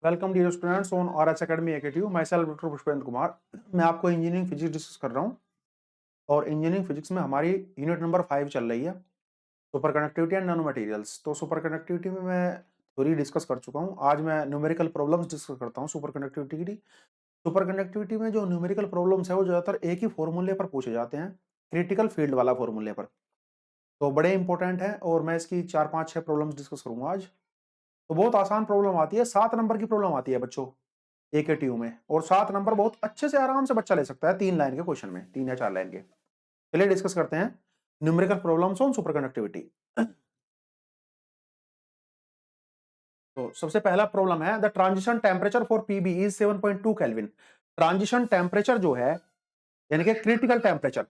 Welcome dear students on RH academy AKTU. Myself doctor Pushpendra Kumar. मैं आपको engineering physics discuss कर रहा हूँ और इंजीनियरिंग फिजिक्स में हमारी यूनिट नंबर 5 चल रही है, super conductivity and nano materials. तो सुपर कंडक्टिविटी में मैं थ्योरी डिस्कस कर चुका हूँ। आज मैं न्यूमेरिकल प्रॉब्लम्स डिस्कस करता हूँ सुपर कंडक्टिविटी की। सुपर कंडक्टिविटी में जो न्यूमेरिकल प्रॉब्लम्स है वो ज़्यादातर एक ही फॉर्मूले पर पूछे जाते हैं, क्रिटिकल फील्ड वाला फॉर्मूले पर। तो बड़े इंपॉर्टेंट है और मैं इसकी 4-5-6 प्रॉब्लम्स डिस्कस करूंगा आज। तो बहुत आसान प्रॉब्लम आती है, 7 नंबर की प्रॉब्लम आती है बच्चों एकेटीयू में, और 7 नंबर बहुत अच्छे से आराम से बच्चा ले सकता है 3 लाइन के क्वेश्चन में, 3 या 4 लाइन के। चलिए डिस्कस करते हैं numerical problems on superconductivity. तो सबसे पहला प्रॉब्लम है, the transition temperature for PB is 7.2 kelvin. Transition temperature जो है यानी कि क्रिटिकल टेम्परेचर,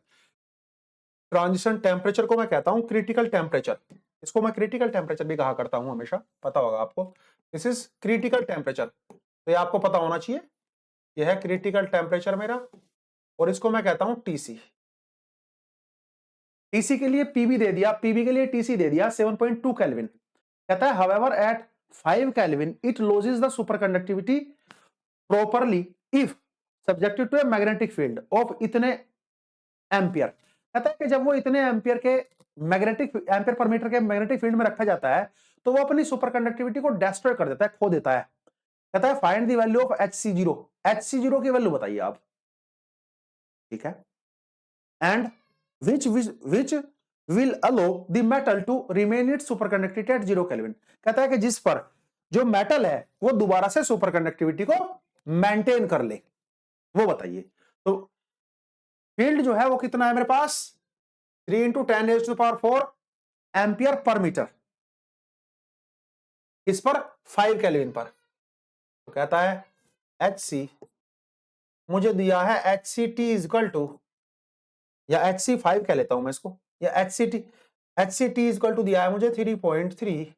ट्रांजिशन टेम्परेचर को मैं कहता हूं क्रिटिकल टेम्परेचर। इसको मैं क्रिटिकल टेम्परेचर भी कहा करता हूं, हमेशा पता होगा आपको। दिस इज क्रिटिकल टेम्परेचर, तो ये आपको पता होना चाहिए। यह है क्रिटिकल टेम्परेचर मेरा, और इसको मैं कहता हूं टीसी। टीसी के लिए पीबी दे दिया, पीबी के लिए टीसी दे दिया 7.2 केल्विन। कहता है however at 5 kelvin it loses the superconductivity properly if subjected to a magnetic field of इतने एम्पियर। कहता है कि जब वो इतने एम्पियर के मैग्नेटिक एम्पियर पर मीटर के मैग्नेटिक फील्ड में रखा जाता है तो वो अपनी सुपरकंडक्टिविटी को डिस्ट्रॉय कर देता है, खो देता है। कहता है find the value of HC0। HC0 की वैल्यू बताइए आप, ठीक है। And which will allow the metal to remain its superconductivity at 0 Kelvin। कहता है कि जिस पर जो मेटल है वो दोबारा से सुपरकंडक्टिविटी को मेंटेन कर ले, वो बताइए। तो फील्ड जो है वो कितना है मेरे पास, 3 × 10⁴ एम्पियर पर मीटर, इस पर 5 केल्विन पर। तो कहता है HC मुझे दिया है HCT इक्वल टू, या HC5 कह लेता हूं मैं इसको, या HCT इक्वल टू दिया है मुझे 3.3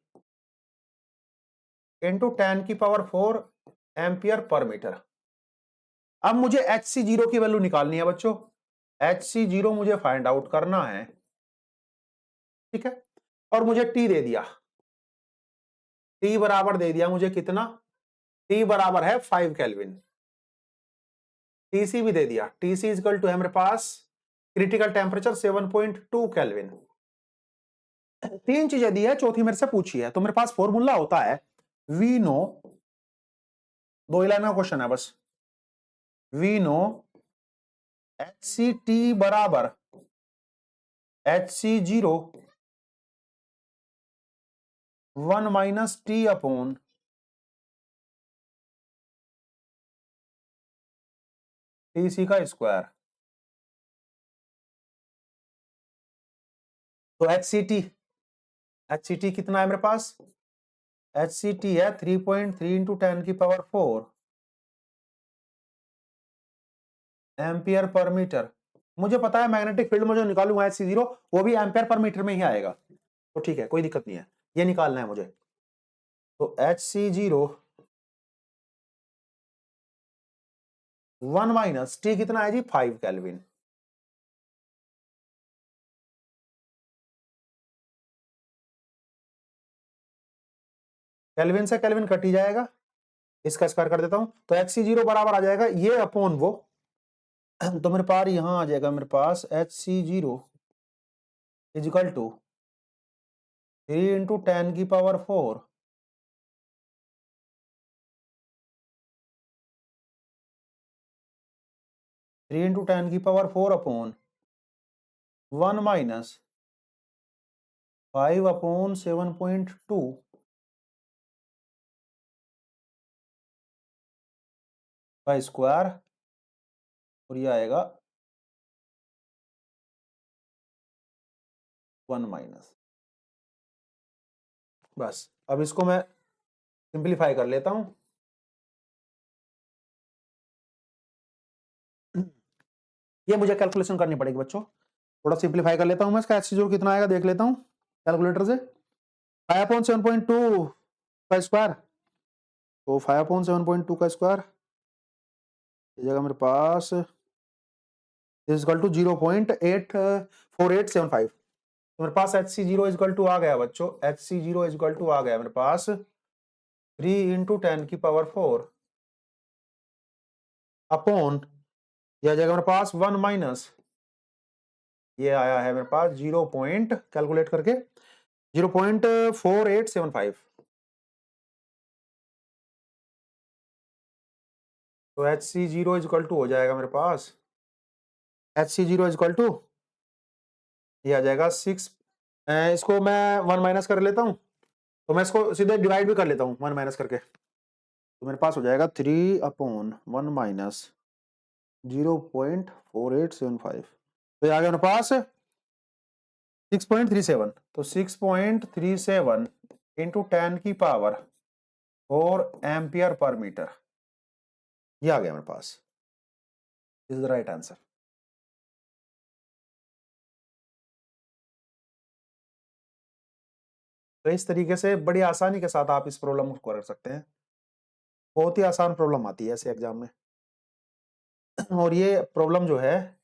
इंटू 10⁴ एम्पियर पर मीटर। अब मुझे HC0 की वैल्यू निकालनी है बच्चों, HC0 मुझे फाइंड आउट करना है, ठीक है। और मुझे T दे दिया, T बराबर दे दिया मुझे कितना, T बराबर है 5 केल्विन। TC भी दे दिया, TC इक्वल टू है मेरे पास क्रिटिकल टेम्परेचर 7.2 केल्विन। 3 चीजें दी है, चौथी मेरे से पूछी है। तो मेरे पास फॉर्मूला होता है वी नो, 2 लाइन का क्वेश्चन है बस। वी नो HCT बराबर HC0 1 - T अपॉन TC का स्क्वायर। तो HCT कितना है मेरे पास, HCT है 3.3 इंटू 10⁴ एम्पियर पर मीटर। मुझे पता है मैग्नेटिक फील्ड में जो निकालूंगा HC0 वो भी एम्पियर पर मीटर में ही आएगा, तो ठीक है, कोई दिक्कत नहीं है, ये निकालना है मुझे। तो HC0 1 - T कितना है जी, 5 केल्विन। केल्विन से केल्विन कट ही जाएगा, इसका स्क्वायर कर देता हूं, तो HC0 बराबर आ जाएगा ये अपॉन वो। तो मेरे पास यहां आ जाएगा मेरे पास HC0 equal to 3 into 10⁴ three into 10⁴ upon 1 - 5 upon 7.2 का स्क्वायर, और ये आएगा 1 - बस। अब इसको मैं सिंप्लीफाई कर लेता हूं। ये मुझे कैलकुलेशन करनी पड़ेगी बच्चों, थोड़ा सिंप्लीफाई कर लेता हूं मैं। इसका HC0 कितना आएगा देख लेता हूं कैलकुलेटर से। 5/7.2 का स्क्वायर, तो 5/7.2 का स्क्वायर ये जगह मेरे पास इक्वल टू 0.84875। तो मेरे पास HC0 इक्वल टू आ गया बच्चों, HC0 इक्वल टू आ गया मेरे पास 3 इंटू 10⁴ अपॉन, यह आ जाएगा मेरे पास 1 माइनस, ये आया है मेरे पास 0 पॉइंट, कैलकुलेट करके 0.4875। तो HC0 इक्वल टू हो जाएगा मेरे पास, HC0 इक्वल टू, ये आ जाएगा 6, इसको मैं 1 माइनस कर लेता हूं, तो मैं इसको सीधे डिवाइड भी कर लेता हूं 1 माइनस करके, तो मेरे पास हो जाएगा 3 अपॉन 1 माइनस 0.4875। तो ये आ गया मेरे पास 6.37। तो 6.37 इंटू 10⁴ एम्पियर पर मीटर, ये आ गया मेरे पास, इज द राइट आंसर। तो इस तरीके से बड़ी आसानी के साथ आप इस प्रॉब्लम को कर सकते हैं। बहुत ही आसान प्रॉब्लम आती है ऐसे एग्जाम में। और ये प्रॉब्लम जो है,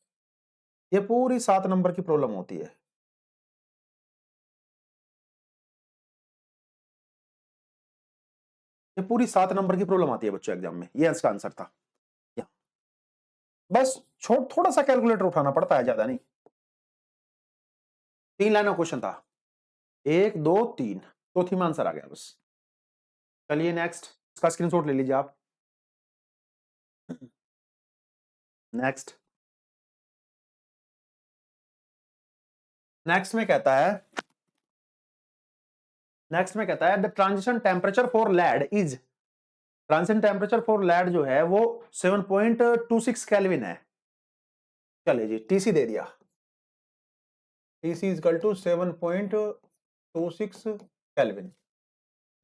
ये पूरी 7 नंबर की प्रॉब्लम होती है। ये पूरी 7 नंबर की प्रॉब्लम आती है बच्चों एग्जाम में। ये इसका आंसर था। बस थोड़ा सा कैलकुलेटर उठाना पड़ता है, ज्यादा नहीं। 3 लाइन का क्वेश्चन था, 1 2 3, चौथी में आंसर आ गया बस। चलिए नेक्स्ट, इसका स्क्रीनशॉट ले लीजिए आप। नेक्स्ट, नेक्स्ट में कहता है the transition temperature for lead is, transition temperature for lead जो है वो 7.26 केल्विन है। चलिए जी, टीसी दे दिया, TC equal to 7.26 kelvin.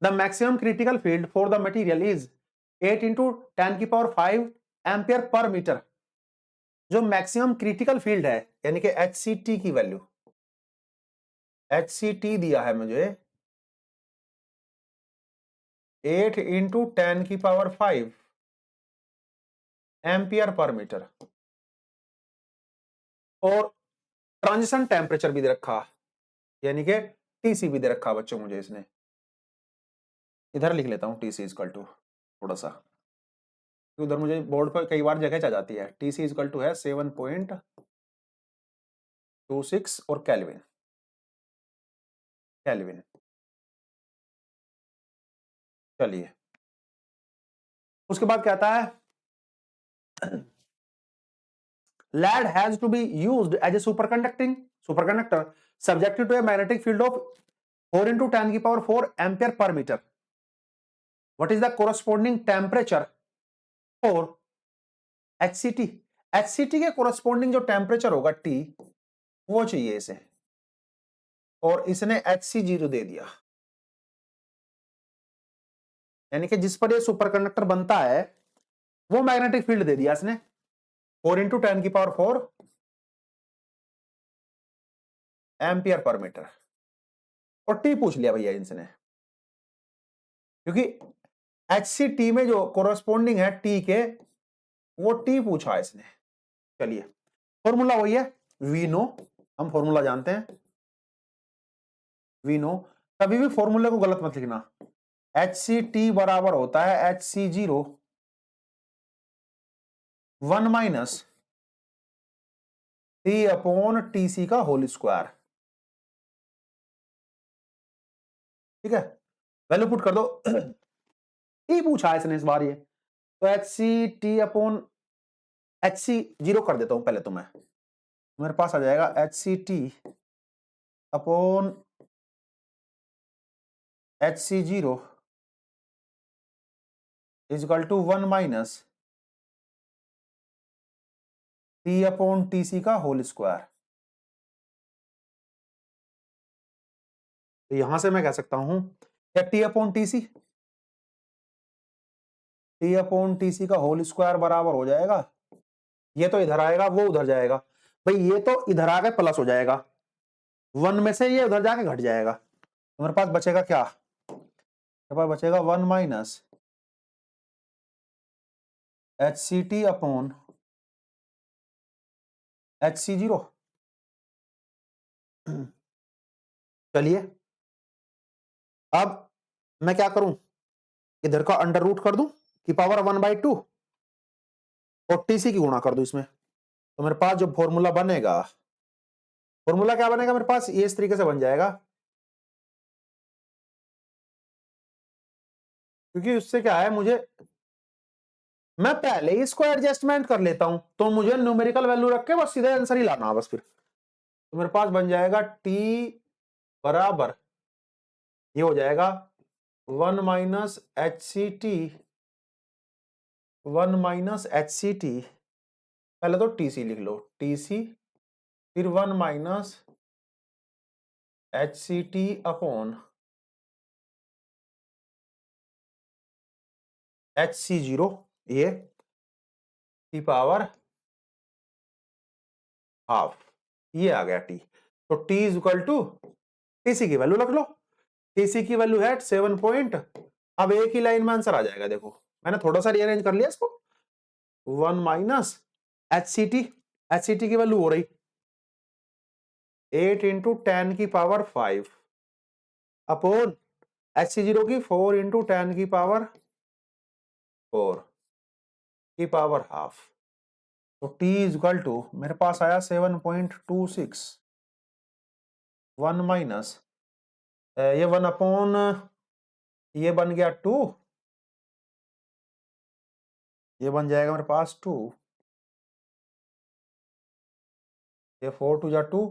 The maximum critical field for the material is 8 into 10⁵ ampere per metre. जो मैक्सिमम क्रिटिकल फील्ड है यानी कि HCT की वैल्यू, HCT दिया है मुझे 8 इंटू 10⁵ एम्पियर पर मीटर, और ट्रांजिशन टेम्परेचर भी दे रखा, यानी कि टीसी भी दे रखा बच्चों मुझे इसने। इधर लिख लेता हूं टीसी इक्वल टू, थोड़ा सा उधर मुझे बोर्ड पर कई बार जगह आ जाती है। टीसी इक्वल टू है 7.26 और केल्विन, केल्विन। चलिए, उसके बाद कहता है lead has to be used as a superconductor subjected to a magnetic field of 4 into 10⁴ ampere per meter. What is the corresponding temperature for HCT? HCT के corresponding जो temperature होगा T, वो चाहिए इसे, और इसने HC0 दे दिया, यानी कि जिस पर ये सुपरकंडक्टर बनता है वो मैग्नेटिक फील्ड दे दिया इसने 4 इंटू 10⁴ एम्पियर पर मीटर, और टी पूछ लिया भैया इनसे, क्योंकि HCT में जो कोरस्पोंडिंग है टी के, वो टी पूछा है इसने। चलिए, फॉर्मूला वही है, वी नो, हम फॉर्मूला जानते हैं, वी नो। कभी भी फॉर्मूले को गलत मत लिखना। HCT बराबर होता है HC0 1 minus T upon TC का होल स्क्वायर। ठीक है, वैल्यू पुट कर दो। टी पूछा है इसने इस बार ये, तो HCT अपॉन HC0 कर देता हूं पहले, तो मैं, मेरे पास आ जाएगा HCT upon HC0 equal to 1 minus T upon TC का होल स्क्वायर। तो यहां से मैं कह सकता हूं क्या T अपॉन TC का होल स्क्वायर बराबर हो जाएगा, ये तो इधर आएगा वो उधर जाएगा, भाई ये तो इधर आके प्लस हो जाएगा, 1 में से ये उधर जाके घट जाएगा, तो मेरे पास बचेगा क्या, मेरे पास बचेगा 1 माइनस HCT अपॉन HC0। चलिए, अब मैं क्या करूं, इधर का अंडर रूट कर दूं की पावर 1/2 और टीसी की गुणा कर दूं इसमें, तो मेरे पास जो फॉर्मूला बनेगा, फॉर्मूला क्या बनेगा मेरे पास, ये इस तरीके से बन जाएगा, क्योंकि उससे क्या है, मुझे मैं पहले ही इसको एडजस्टमेंट कर लेता हूं, तो मुझे न्यूमेरिकल वैल्यू रख के बस सीधे आंसर ही लाना बस फिर। तो मेरे पास बन जाएगा टी बराबर, ये हो जाएगा 1 minus H C T, 1 minus H C T, पहले तो टीसी लिख लो, टीसी, फिर 1 minus H C T upon H C zero, ये टी पावर हाफ, ये आ गया टी। तो T is equal to, TC की वैल्यू रख लो, टीसी की वैल्यू है 7 पॉइंट, अब एक ही लाइन में आंसर आ जाएगा, देखो मैंने थोड़ा सा रीअरेंज कर लिया इसको, 1 माइनस एच सी टी की वैल्यू हो रही 8 इंटू 10 की power 5 upon H C zero की 4 इंटू 10 की पावर 4 की पावर हाफ। तो t इज इक्वल टू मेरे पास आया 7.26, 1 माइनस ये 1 अपॉन, ये बन गया 2, ये बन जाएगा मेरे पास 2, ये 4 टू जा 2,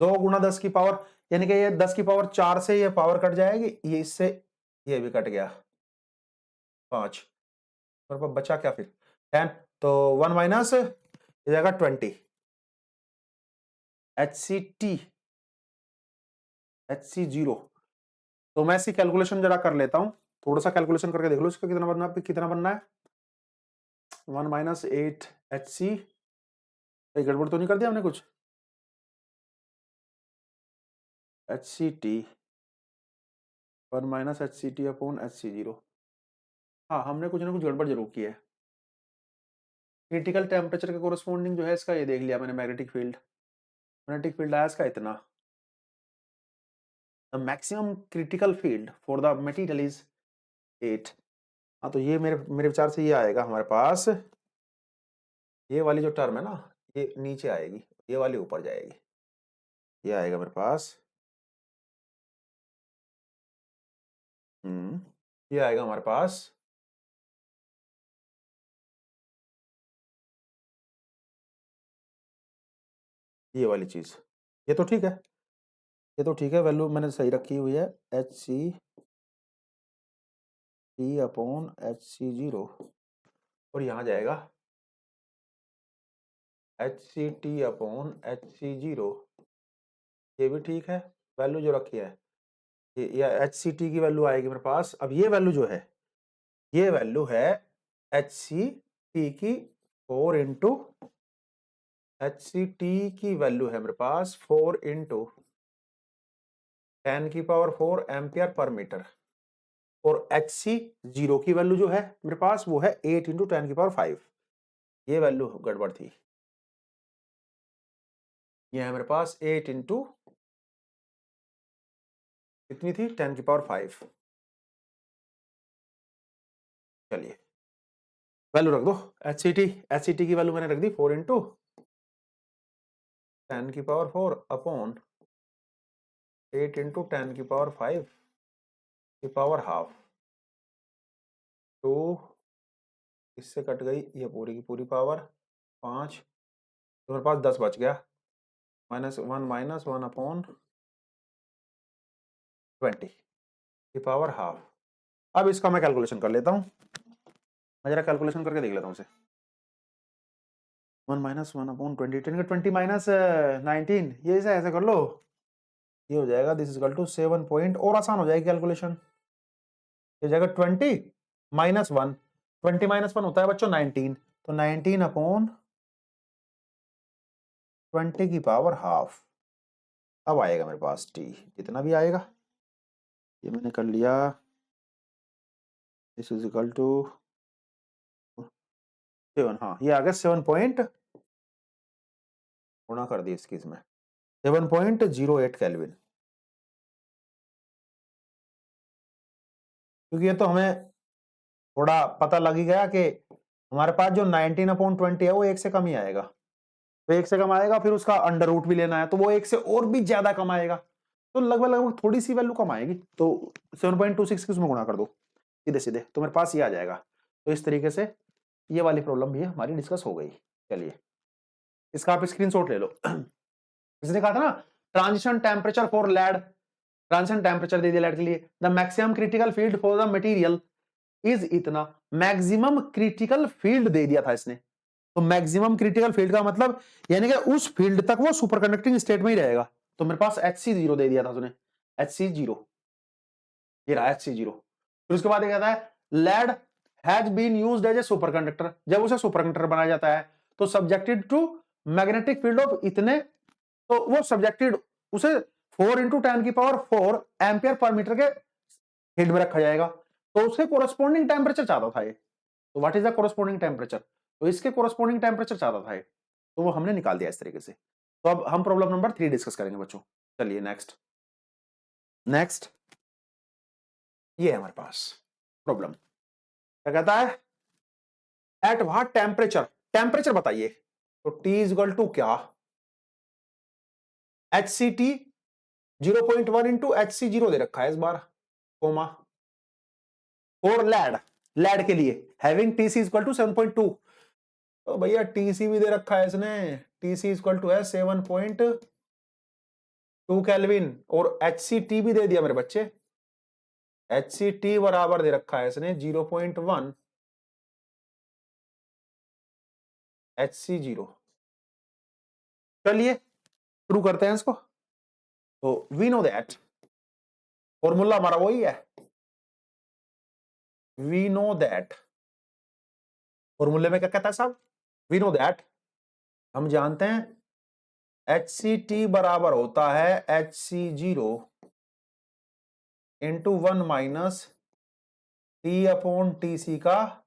2 गुना 10 की पावर, यानी कि ये 10 की पावर 4 से ये पावर कट जाएगी, ये इससे ये भी कट गया 5, और बचा क्या फिर 10, तो 1 माइनस ये जाएगा 20, H C T, H C zero. तो मैं इसकी कैलकुलेशन जरा कर लेता हूं, थोड़ा सा कैलकुलेशन करके देख लो इसका कितना बनना है, 1 माइनस 8 एच सी, गड़बड़ तो नहीं कर दिया हमने कुछ, H C T 1 minus H C T upon H C zero, हाँ हमने कुछ ना कुछ गड़बड़ जरूर की है। क्रिटिकल टेम्परेचर के कोरस्पॉन्डिंग जो है इसका ये देख लिया मैंने, मैग्नेटिक फील्ड आया इसका इतना, the maximum critical field for the material is 8। हाँ तो ये मेरे मेरे विचार से ये आएगा हमारे पास, ये वाली जो टर्म है ना, ये नीचे आएगी, ये वाली ऊपर जाएगी, ये आएगा मेरे पास, ये आएगा हमारे पास, ये वाली चीज, ये तो ठीक है, ये तो ठीक है, वैल्यू मैंने सही रखी हुई है, H C T upon H C zero, और यहाँ जाएगा H C T upon H C zero, ये भी ठीक है, वैल्यू जो रखी है ये, या एच सी टी की वैल्यू आएगी मेरे पास, अब ये वैल्यू जो है, ये वैल्यू है एच सी टी की 4 इंटू, एच सी टी की वैल्यू है मेरे पास 4 इंटू 10 की पावर 4 एम्पियर पर मीटर, और एच सी जीरो की वैल्यू जो है मेरे पास वो है 8 इंटू 10 की पावर 5, ये वैल्यू गड़बड़ थी, ये है मेरे पास 8 इंटू कितनी थी 10 की पावर 5, चलिए वैल्यू रख दो, एच सी टी की वैल्यू मैंने रख दी 4 इंटू 10 की पावर 4 अपॉन 8 इंटू 10 की पावर 5 की पावर हाफ, तो इससे कट गई ये पूरी की पूरी पावर 5, तो मेरे पास 10 बच गया, माइनस वन अपॉन 20 की पावर हाफ। अब इसका मैं कैलकुलेशन कर लेता हूँ, मैं जरा कैलकुलेशन करके देख लेता हूँ इसे, 1 माइनस 1 अपॉन 20, 20 माइनस 19, ये ऐसे कर लो, ये हो जाएगा this is equal to 7 point, और आसान हो जाएगी कैलकुलेशन, ये जाएगा 20 माइनस 1, 20 माइनस 1 होता है बच्चों 19, तो 19 अपॉन 20 की पावर हाफ, अब आएगा मेरे पास टी, जितना भी आएगा ये मैंने कर लिया, दिस इज इक्वल टू 7, हाँ ये आ गया 7 पॉइंट, गुणा कर दी इसकी इसमें 7.08 केल्विन, क्योंकि ये तो हमें थोड़ा पता लग ही गया कि हमारे पास जो 19/20 है वो 1 से कम ही आएगा, तो 1 से कम आएगा, फिर उसका अंडर रूट भी लेना है तो वो 1 से और भी ज्यादा कम आएगा, तो लगभग लगभग थोड़ी सी वैल्यू कम आएगी, तो 7.26 किसमें गुणा कर दो सीधे सीधे, तो मेरे पास ये आ जाएगा। तो इस तरीके से ये वाली प्रॉब्लम भी हमारी डिस्कस हो गई। चलिए इसका आप स्क्रीनशॉट ले लो। इसने कहा था ना transition temperature for lead, transition temperature दे दिया लैड के लिए, the maximum critical field for the material is इतना, मैक्सिमम क्रिटिकल फील्ड दे दिया था इसने, तो मैक्सिमम क्रिटिकल फील्ड का मतलब यानी कि उस फील्ड तक वो सुपर कंडक्टिंग स्टेट में ही रहेगा, तो मेरे पास HC0 दे दिया था उसने, HC0 ये रहा HC0। फिर उसके बाद ये कहता है lead has been used as a superconductor, जब उसे सुपर कंडक्टर बनाया जाता है तो subjected to magnetic field of इतने, तो वो सब्जेक्टेड उसे 4 × 10⁴ एम्पियर पर मीटर के फील्ड में रखा जाएगा, तो उसके कोरस्पॉन्डिंग टेम्परेचर चाहता था ये, तो what is the corresponding temperature, तो इसके कोरस्पॉन्डिंग टेम्परेचर चाहता था ये, तो वो हमने निकाल दिया इस तरीके से। तो अब हम प्रॉब्लम नंबर 3 डिस्कस करेंगे बच्चों। चलिए नेक्स्ट, नेक्स्ट ये है हमारे पास प्रॉब्लम, क्या कहता है एट व्हाट टेम्परेचर, टेम्परेचर बताइए, तो T इज इक्वल टू क्या, HCT 0.1 इंटू HC0 दे रखा है इस बार, कोमा और लैड, लैड के लिए हैविंग TC इक्वल टू 7.2, तो भैया TC भी दे रखा है इसने, TC इक्वल टू है 7.2 केल्विन, और HCT भी दे दिया मेरे बच्चे, HCT बराबर दे रखा है इसने 0.1 HC0। चलिए शुरू करते हैं इसको, तो वी नो दैट, फॉर्मूला हमारा वही है, वी नो दैट, फॉर्मूले में क्या कहता है साहब, वी नो दैट, हम जानते हैं HCT बराबर होता है HC0 इंटू 1 माइनस T/TC का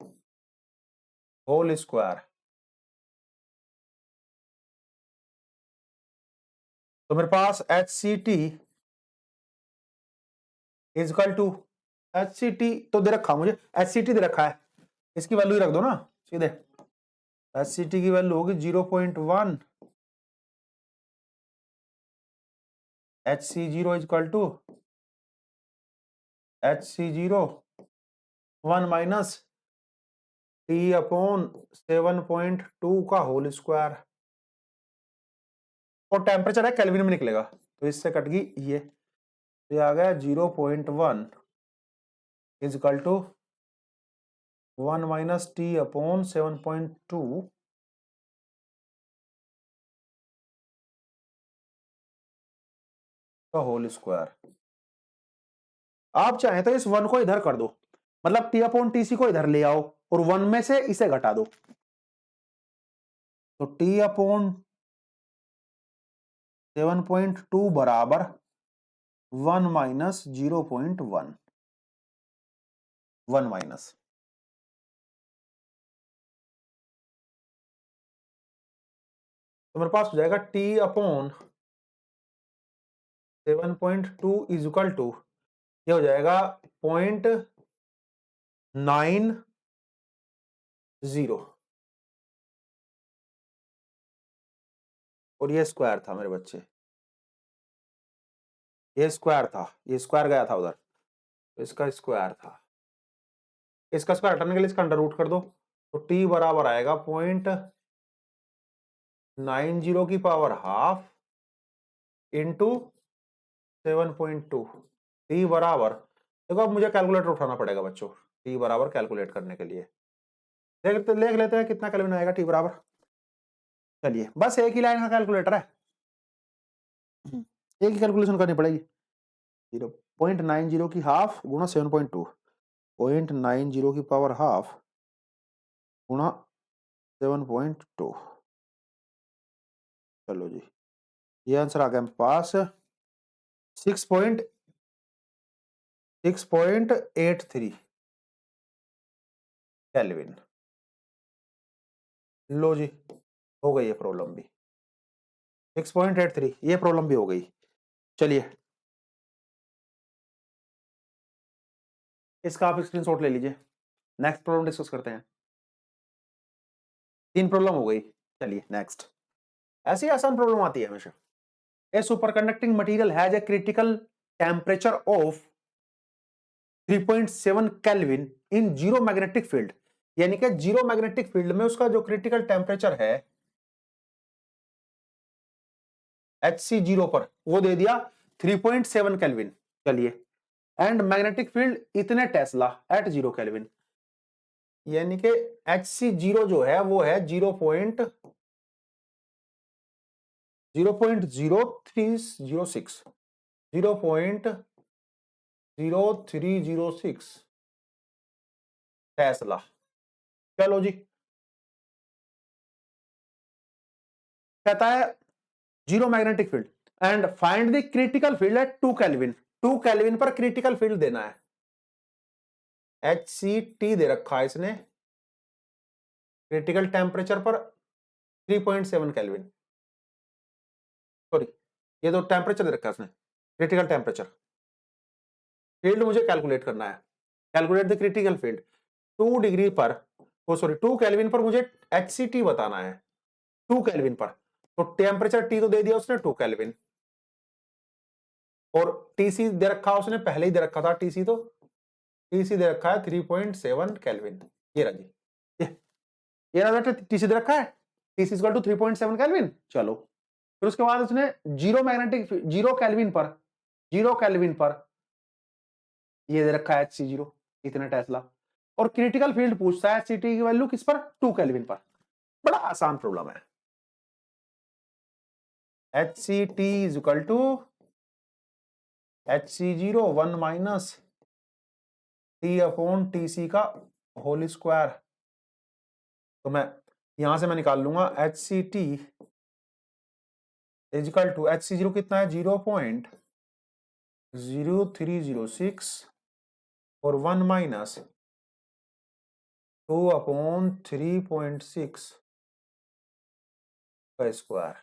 होल स्क्वायर, तो मेरे पास HCT is equal to, HCT तो दे रखा मुझे, HCT दे रखा है, इसकी वैल्यू ही रख दो ना सीधे, HCT की वैल्यू होगी 0.1 HC0 is equal to HC0 1 minus T/7.2 का होल स्क्वायर, और टेम्परेचर है केल्विन में निकलेगा, तो इससे कट गई ये, तो ये आ गया 0.1 is equal to 1 minus T/7.2 का होल स्क्वायर। आप चाहें तो इस 1 को इधर कर दो, मतलब T/TC को इधर ले आओ और 1 में से इसे घटा दो, तो T/7.2 बराबर 1 माइनस 0.1, 1 माइनस, तो मेरे पास हो जाएगा T/7.2 इज इक्वल टू, ये हो जाएगा 0.90, और ये स्क्वायर था मेरे बच्चे, ये स्क्वायर था, ये स्क्वायर गया था उधर, तो इसका स्क्वायर था, इसका स्क्वायर हटाने के लिए इसका अंडर रूट कर दो, तो T बराबर आएगा 0.90 की पावर हाफ इंटू 7.2, T बराबर, देखो अब मुझे कैलकुलेटर उठाना पड़ेगा बच्चों, T बराबर कैलकुलेट करने के लिए, देख लेते हैं कितना केल्विन आएगा T बराबर। चलिए बस एक ही लाइन का कैलकुलेटर है, एक ही कैलकुलेशन करनी पड़ेगी, 0.90 की हाफ गुणा 7.2, 0.90 की पावर हाफ गुणा 7.2, चलो जी ये आंसर आ गया मेरे पास 6.83 केल्विन। लो जी हो गई ये प्रॉब्लम भी, 6.83 ये प्रॉब्लम भी हो गई। चलिए इसका आप स्क्रीनशॉट ले लीजिए, नेक्स्ट प्रॉब्लम डिस्कस करते हैं। 3 प्रॉब्लम हो गई, चलिए नेक्स्ट। ऐसी आसान प्रॉब्लम आती है हमेशा। A superconducting material has a critical temperature of 3.7 kelvin in zero magnetic field, यानी कि जीरो मैग्नेटिक फील्ड में उसका जो क्रिटिकल टेम्परेचर है HC0 पर वो दे दिया 3.7 केल्विन। चलिए, एंड मैग्नेटिक फील्ड इतने टेस्ला एट 0 केल्विन, यानी कि HC0 जो है वो है 0.0306 0.0306 टेस्ला। चलो जी, कहता है zero magnetic field and find the critical field at 2 kelvin. 2 kelvin पर क्रिटिकल फील्ड देना है। HCT दे रखा है इसने, क्रिटिकल टेम्परेचर पर 3.7 केल्विन, सॉरी ये तो टेम्परेचर दे रखा है इसने, क्रिटिकल टेम्परेचर। फील्ड मुझे कैलकुलेट करना है, calculate the critical field 2 degree पर, ओ सॉरी 2 केल्विन पर मुझे HCT बताना है। 2 केल्विन पर तो टेम्परेचर T तो दे दिया उसने 2 केल्विन, और TC दे रखा उसने, पहले ही दे रखा था TC, तो TC दे रखा है 3.7 केल्विन। ये रहा जी, ये रहा TC दे रखा है, TC इक्वल टू 3.7 केल्विन। चलो, फिर उसके बाद उसने जीरो मैग्नेटिक, जीरो केल्विन पर ये दे रखा है HC0 इतने टेस्ला, और क्रिटिकल फील्ड पूछता है HCT की वैल्यू किस पर, 2 केल्विन पर। बड़ा आसान प्रॉब्लम है। HCT is equal to HC0 1 minus T upon TC का होल स्क्वायर। तो मैं यहां से मैं निकाल लूंगा HCT is equal to HC0 कितना है 0.0306 और 1 माइनस 2 अपॉन 3.6 का स्क्वायर।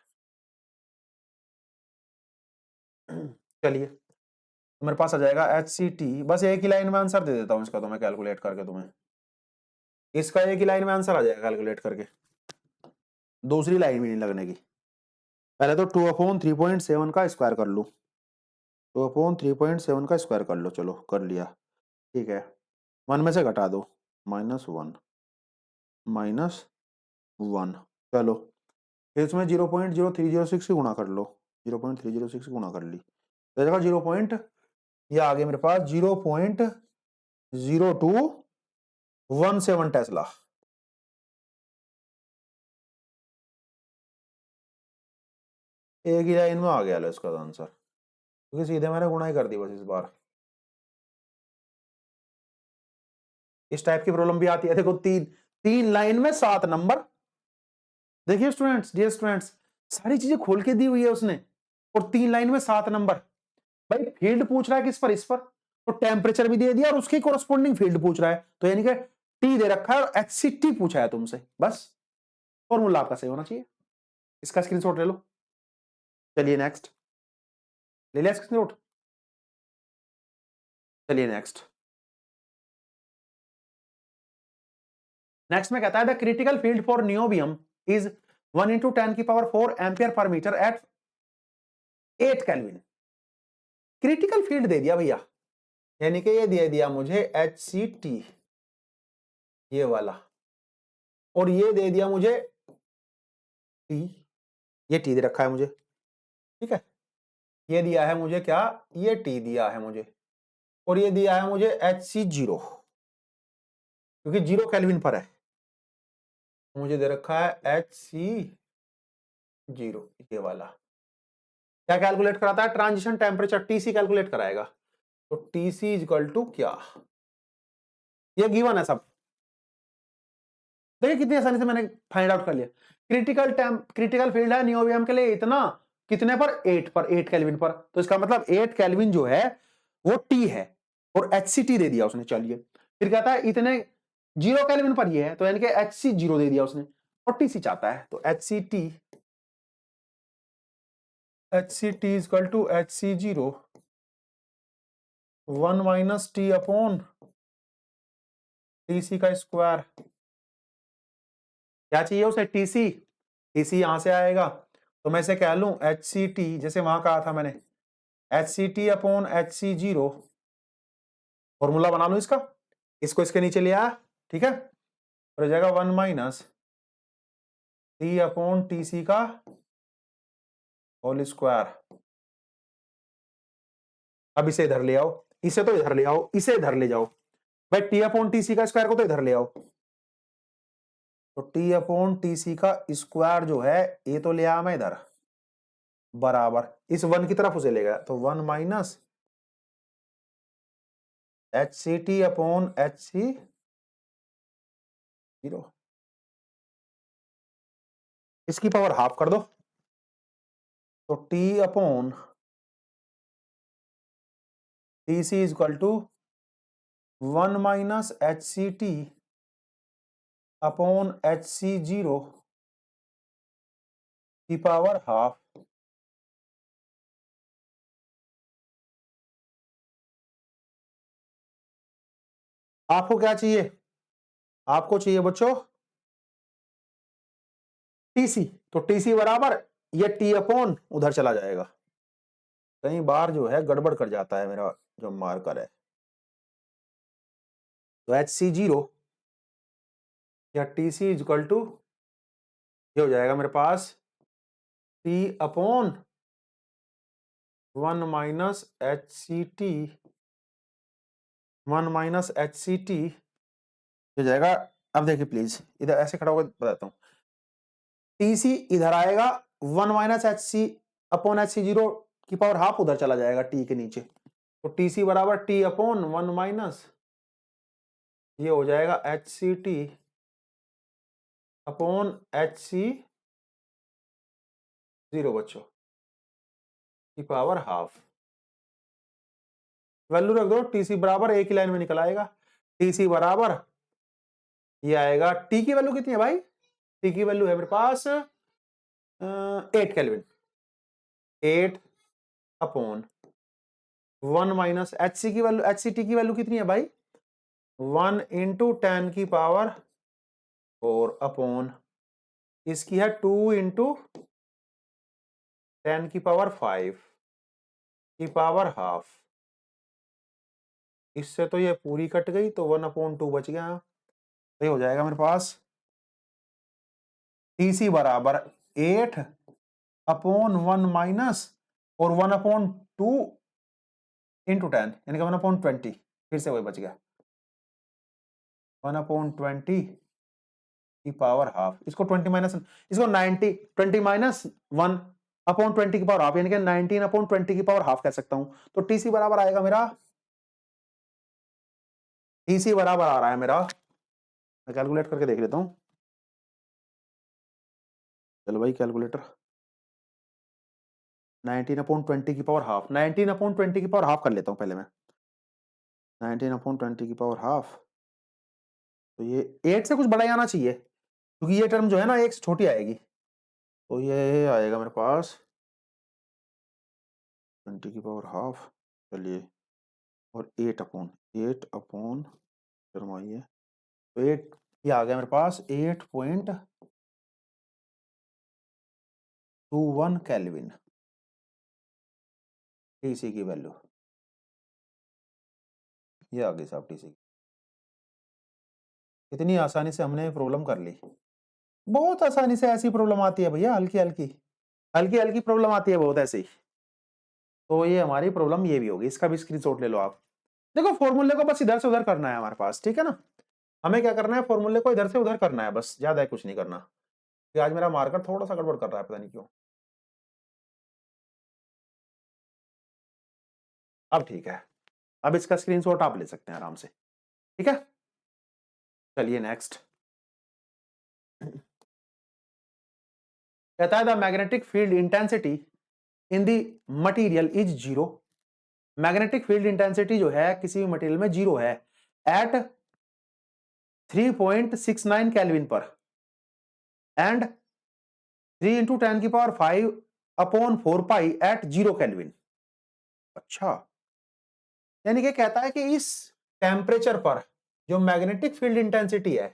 चलिए, तो मेरे पास आ जाएगा HCT, बस एक ही लाइन में आंसर दे देता हूं इसका, तो मैं कैलकुलेट करके तुम्हें, इसका एक ही लाइन में आंसर आ जाएगा कैलकुलेट करके, दूसरी लाइन भी नहीं लगने की। पहले तो 2 अपॉन 3.7 का स्क्वायर कर लो, 2 अपॉन 3.7 का स्क्वायर कर लो। चलो कर लिया, ठीक है। 1 में से घटा दो, -1 -1। चलो, फिर इसमें 0.0306 से गुणा कर लो, 0.306 से गुणा कर ली, तो जगह 0 पॉइंट, ये आगे मेरे पास 0.0217 टेस्ला। एक ही लाइन में आ गया लो इसका आंसर, क्योंकि सीधे मैंने गुणा ही कर दी बस इस बार। इस टाइप की प्रॉब्लम भी आती है, देखो 3 लाइन में 7 नंबर। देखिए स्टूडेंट्स, डियर स्टूडेंट्स, सारी चीजें खोल के दी हुई है उसने, और 3 लाइन में 7 नंबर। भाई फील्ड पूछ रहा है किस पर, इस पर, तो टेम्परेचर भी दे दिया और उसकी कोरस्पोंडिंग फील्ड पूछ रहा है, तो यानी कि टी दे रखा है और HCT पूछा है तुमसे, बस फॉर्मूला आपका सही होना चाहिए। इसका स्क्रीनशॉट ले लो। चलिए नेक्स्ट, ले लिया स्क्रीनशॉट। चलिए नेक्स्ट, नेक्स्ट में कहता है the critical field for niobium is 1 × 10⁴ ampere per metre at 8 kelvin. Critical field दे दिया भैया, यानी कि ये दे दिया मुझे HCT ये वाला, और ये दे दिया मुझे T, ये T दे रखा है मुझे, ठीक है। ये दिया है मुझे क्या, ये T दिया है मुझे, और ये दिया है मुझे HC0, क्योंकि 0 केल्विन पर है, मुझे दे रखा है HC0 ये वाला। क्या कैलकुलेट कराता है, ट्रांजिशन टेम्परेचर TC कैलकुलेट कराएगा, तो TC इज इक्वल टू क्या, ये गिवन है सब। देखिए कितनी आसानी से मैंने फाइंड आउट कर लिया। क्रिटिकल फील्ड है नियोबियम के लिए इतना, कितने पर, 8 पर, 8 केल्विन पर, तो इसका मतलब 8 केल्विन जो है वो T है, और HCT दे दिया उसने। चलिए, फिर कहता है इतने 0 केल्विन पर ये है, तो यानी कि HC0 दे दिया उसने, और TC चाहता है, तो HCT is equal to HC0 1 minus T upon TC का स्क्वायर, क्या चाहिए उसे, टीसी, टीसी यहां से आएगा तो मैं इसे कह लूं एच सी टी, जैसे वहां कहा था मैंने H C T upon H C zero, formula बना लूं इसका, इसको इसके नीचे ले आया, ठीक है, और हो जाएगा 1 minus T upon T C का होल स्क्वायर। अब इसे इधर ले आओ, इसे तो इधर ले आओ, इसे इधर ले जाओ भाई, टी अपॉन टी सी का स्क्वायर को तो इधर ले आओ, तो टी अपॉन टी सी का स्क्वायर जो है ये तो ले आया मैं इधर, बराबर इस वन की तरफ उसे ले गया, तो 1 minus H C T upon H C zero, इसकी पावर हाफ कर दो, तो T upon T C is equal to 1 minus H C T upon H C zero की पावर हाफ। आपको क्या चाहिए, आपको चाहिए बच्चों टीसी, तो टीसी बराबर ये टी अपॉन उधर चला जाएगा, कई बार जो है गड़बड़ कर जाता है मेरा जो मार्कर है, तो एच सी जीरो या T C is equal to ये हो जाएगा मेरे पास T upon 1 minus H C T, 1 minus H C T हो जाएगा। अब देखिए प्लीज इधर ऐसे खड़ा होकर बताता हूं, टी सी इधर आएगा, 1 minus H C upon H C zero की पावर हाफ उधर चला जाएगा टी के नीचे, तो टी सी बराबर टी अपॉन 1 माइनस ये हो जाएगा H C T upon H C zero बच्चों की पावर हाफ, वैल्यू रख दो, टीसी बराबर एक ही लाइन में निकल आएगा, टीसी बराबर ये आएगा, टी की वैल्यू कितनी है भाई, टी की वैल्यू है मेरे पास 8 केल्विन, 8 अपॉन 1 माइनस एच सी की वैल्यू, एच सी टी की वैल्यू कितनी है भाई 1 इंटू 10 की पावर 4 अपॉन इसकी है 2 इंटू 10 की पावर 5 की पावर हाफ, इससे तो ये पूरी कट गई, तो 1 अपॉन 2 बच गया, तो ये हो जाएगा मेरे पास टीसी बराबर 8 अपॉन 1 माइनस और 1 अपॉन 2 इंटू 10 यानी कि 1 अपॉन 20, फिर से वही बच गया 1 अपॉन 20 की पावर हाफ, इसको 20 माइनस, इसको 90 20 माइनस 1 अपॉन 20 की पावर हाफ यानी कि 19 अपॉन 20 की पावर हाफ कह सकता हूं, तो टीसी बराबर आएगा मेरा, टीसी बराबर आ रहा है मेरा, मैं कैलकुलेट करके देख लेता हूं, चलो भाई कैलकुलेटर, 19 अपॉन 20 की पावर हाफ, 19 अपॉन 20 की पावर हाफ कर लेता हूं पहले मैं, 19 अपॉन 20 की पावर हाफ, तो ये 8 से कुछ बड़ा ही आना चाहिए क्योंकि ये टर्म जो है ना 1 से छोटी आएगी, तो ये आएगा मेरे पास 20 की पावर हाफ, चलिए, और 8 अपॉन टर्म आई है, तो 8 ये आ गया मेरे पास 8.21 केल्विन टीसी की वैल्यू, ये आ गई साहब टीसी, इतनी आसानी से हमने प्रॉब्लम कर ली, बहुत आसानी से ऐसी प्रॉब्लम आती है भैया, हल्की हल्की हल्की हल्की प्रॉब्लम आती है बहुत ऐसी, तो ये हमारी प्रॉब्लम ये भी होगी, इसका भी स्क्रीनशॉट ले लो आप, देखो फॉर्मूले को बस इधर से उधर करना है हमारे पास, ठीक है ना, हमें क्या करना है फॉर्मूले को इधर से उधर करना है बस, ज्यादा है कुछ नहीं करना, कि आज मेरा मार्कर थोड़ा सा गड़बड़ कर रहा है पता नहीं क्यों, अब ठीक है, अब इसका स्क्रीनशॉट आप ले सकते हैं आराम से, ठीक है, चलिए नेक्स्ट, कहता है the magnetic field intensity in the material is zero, magnetic field intensity जो है किसी भी मटेरियल में जीरो है एट 3.69 केल्विन पर एंड 3 इंटू 10 की पावर 5 अपॉन 4 पाई एट 0 केल्विन, अच्छा, यानी कि कहता है कि इस टेम्परेचर पर जो मैग्नेटिक फील्ड इंटेंसिटी है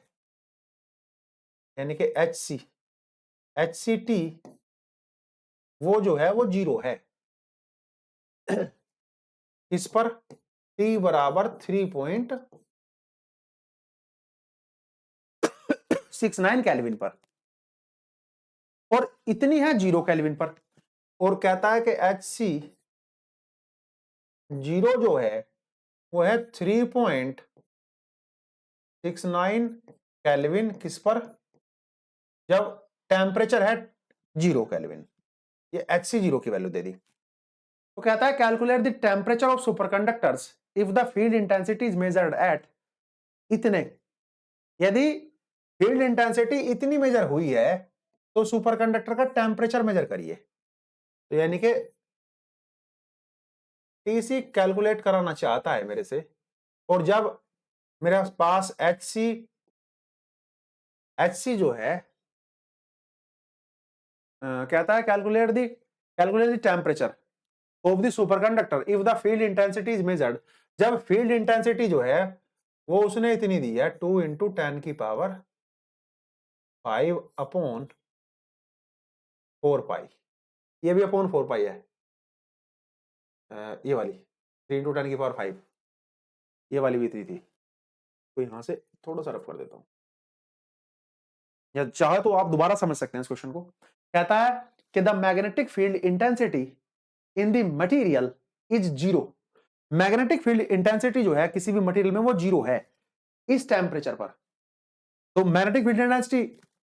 यानी कि HCT वो जो है वो 0 है इस पर T बराबर 3.69 केल्विन पर और इतनी है 0 केल्विन पर और कहता है कि HC0 जो है वो है 3.69 केल्विन किस पर, जब टेम्परेचर है 0 केल्विन। ये HC0 की वैल्यू दे दी। तो कहता है calculate the temperature of superconductors if the field intensity is measured eight इतने। यदि फील्ड इंटेंसिटी इतनी मेजर हुई है तो सुपरकंडक्टर का टेम्परेचर मेजर करिए। तो यानी कि टीसी कैलकुलेट कराना चाहता है मेरे से, और जब मेरे पास HC जो है कहता है calculate the temperature of the superconductor if the field intensity is measured. जब फील्ड इंटेंसिटी जो है वो उसने इतनी दी है 2 × 10⁴ ये भी अपॉन 4 पाई है, ये वाली 3 × 10⁵ ये वाली भी इतनी थी। तो यहां से थोड़ा सा रफ कर देता हूं, या चाहे तो आप दोबारा समझ सकते हैं इस क्वेश्चन को। कहता है कि the magnetic field intensity in the material is 0। Magnetic field intensity जो है किसी भी मटेरियल में वो 0 है इस टेम्परेचर पर। तो मैग्नेटिक फील्ड इंटेंसिटी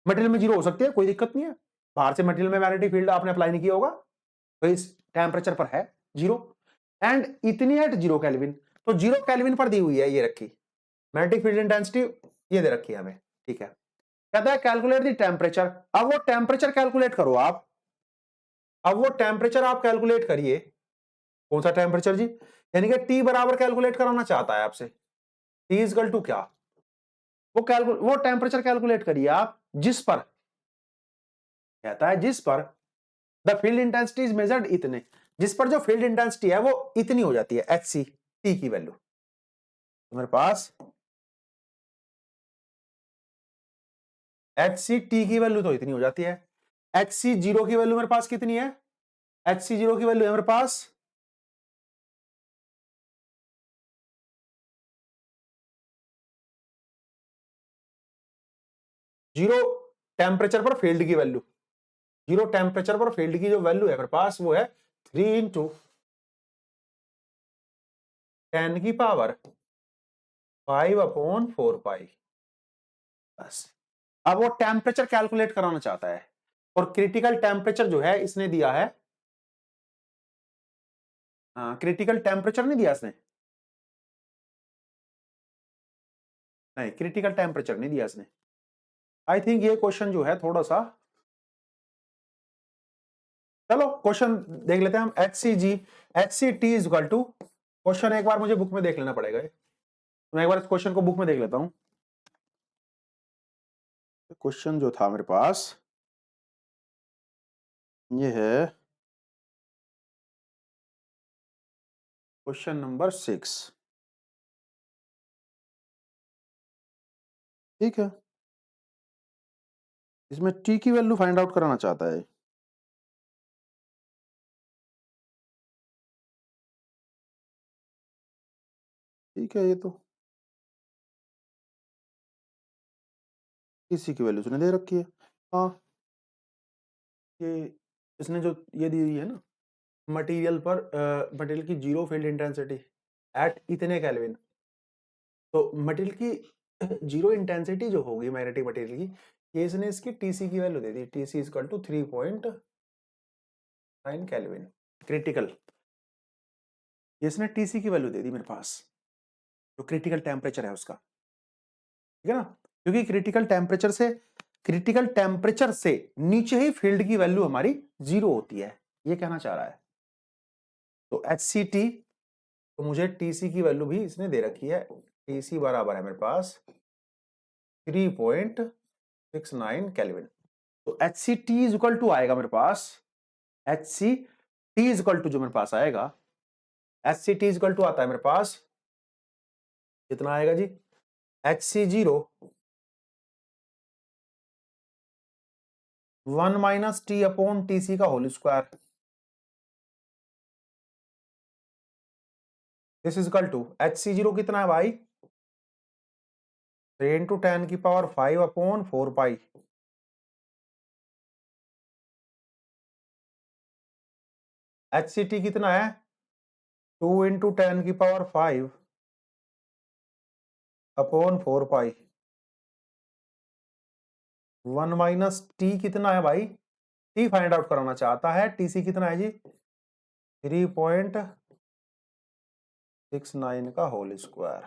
मटेरियल में 0 हो सकती है, कोई दिक्कत नहीं है। बाहर से मटेरियल में मैग्नेटिक फील्ड आपने अप्लाई नहीं किया होगा, तो इस टेम्परेचर पर है 0 एंड इतनी एट 0 केल्विन। तो 0 केल्विन पर दी हुई है, ये रखी मैग्नेटिक फील्ड इंटेंसिटी, ये दे रखी है हमें, ठीक है। कहता है कैलकुलेट द टेम्परेचर। अब वो टेम्परेचर कैलकुलेट करो आप, अब वो टेम्परेचर आप कैलकुलेट करिए। कौन सा टेम्परेचर जी, यानी कि टी बराबर कैलकुलेट कराना चाहता है आपसे। टी इज इक्वल टू क्या, वो टेम्परेचर कैलकुलेट करिए आप जिस पर, कहता है जिस पर the field intensity is measured इतने, जिस पर जो फील्ड इंटेंसिटी है वो इतनी हो जाती है HC टी की वैल्यू। तो मेरे पास HC टी की वैल्यू तो इतनी हो जाती है। HC0 की वैल्यू मेरे पास कितनी है, HC0 की वैल्यू है मेरे पास 0 टेम्परेचर पर फील्ड की वैल्यू, 0 टेम्परेचर पर फील्ड की जो वैल्यू है मेरे पास वो है 3 × 10⁵ बस। अब वो टेम्परेचर कैलकुलेट कराना चाहता है, और क्रिटिकल टेम्परेचर जो है इसने दिया है, क्रिटिकल टेम्परेचर नहीं दिया इसने, नहीं क्रिटिकल टेम्परेचर नहीं दिया इसने। आई थिंक ये क्वेश्चन जो है थोड़ा सा, चलो क्वेश्चन देख लेते हैं हम। HCT is equal to, question एक बार मुझे बुक में देख लेना पड़ेगा, मैं एक बार इस क्वेश्चन को बुक में देख लेता हूं। क्वेश्चन जो था मेरे पास ये है क्वेश्चन नंबर 6, ठीक है। इसमें टी की वैल्यू फाइंड आउट कराना चाहता है। ठीक है, ये तो इसी की वैल्यू उसने दे रखी है। हाँ, ये इसने जो ये दी हुई है ना, मटेरियल पर मटेरियल की 0 फील्ड इंटेंसिटी एट इतने केल्विन, तो मटेरियल की 0 इंटेंसिटी जो होगी मैग्नेटिक मटेरियल की, ये इसने इसकी टीसी की वैल्यू दे दी, TC is equal to 3.9 kelvin critical. इसने टीसी की वैल्यू दे दी मेरे पास, जो क्रिटिकल टेम्परेचर है उसका, ठीक है ना, क्योंकि क्रिटिकल टेम्परेचर से नीचे ही फील्ड की वैल्यू हमारी 0 होती है, ये कहना चाह रहा है। तो HCT, तो मुझे TC की वैल्यू भी इसने दे रखी है, TC बराबर है मेरे पास 3.69 केल्विन। तो HCT इज इक्वल टू आएगा मेरे पास, HCT इज इक्वल टू जो मेरे पास आएगा, HCT इज इक्वल टू आता है मेरे पास कितना आएगा जी, HC0 1 minus T upon TC का whole square, this is equal to HC0 कितना है भाई 3 इंटू 10 की पावर 5 अपॉन 4 पाई, HCT कितना है 2 इंटू 10 की पावर 5 अपॉन 4 पाई, 1 माइनस टी कितना है भाई, टी फाइंड आउट कराना चाहता है, टीसी कितना है जी 3.69 का होल स्क्वायर।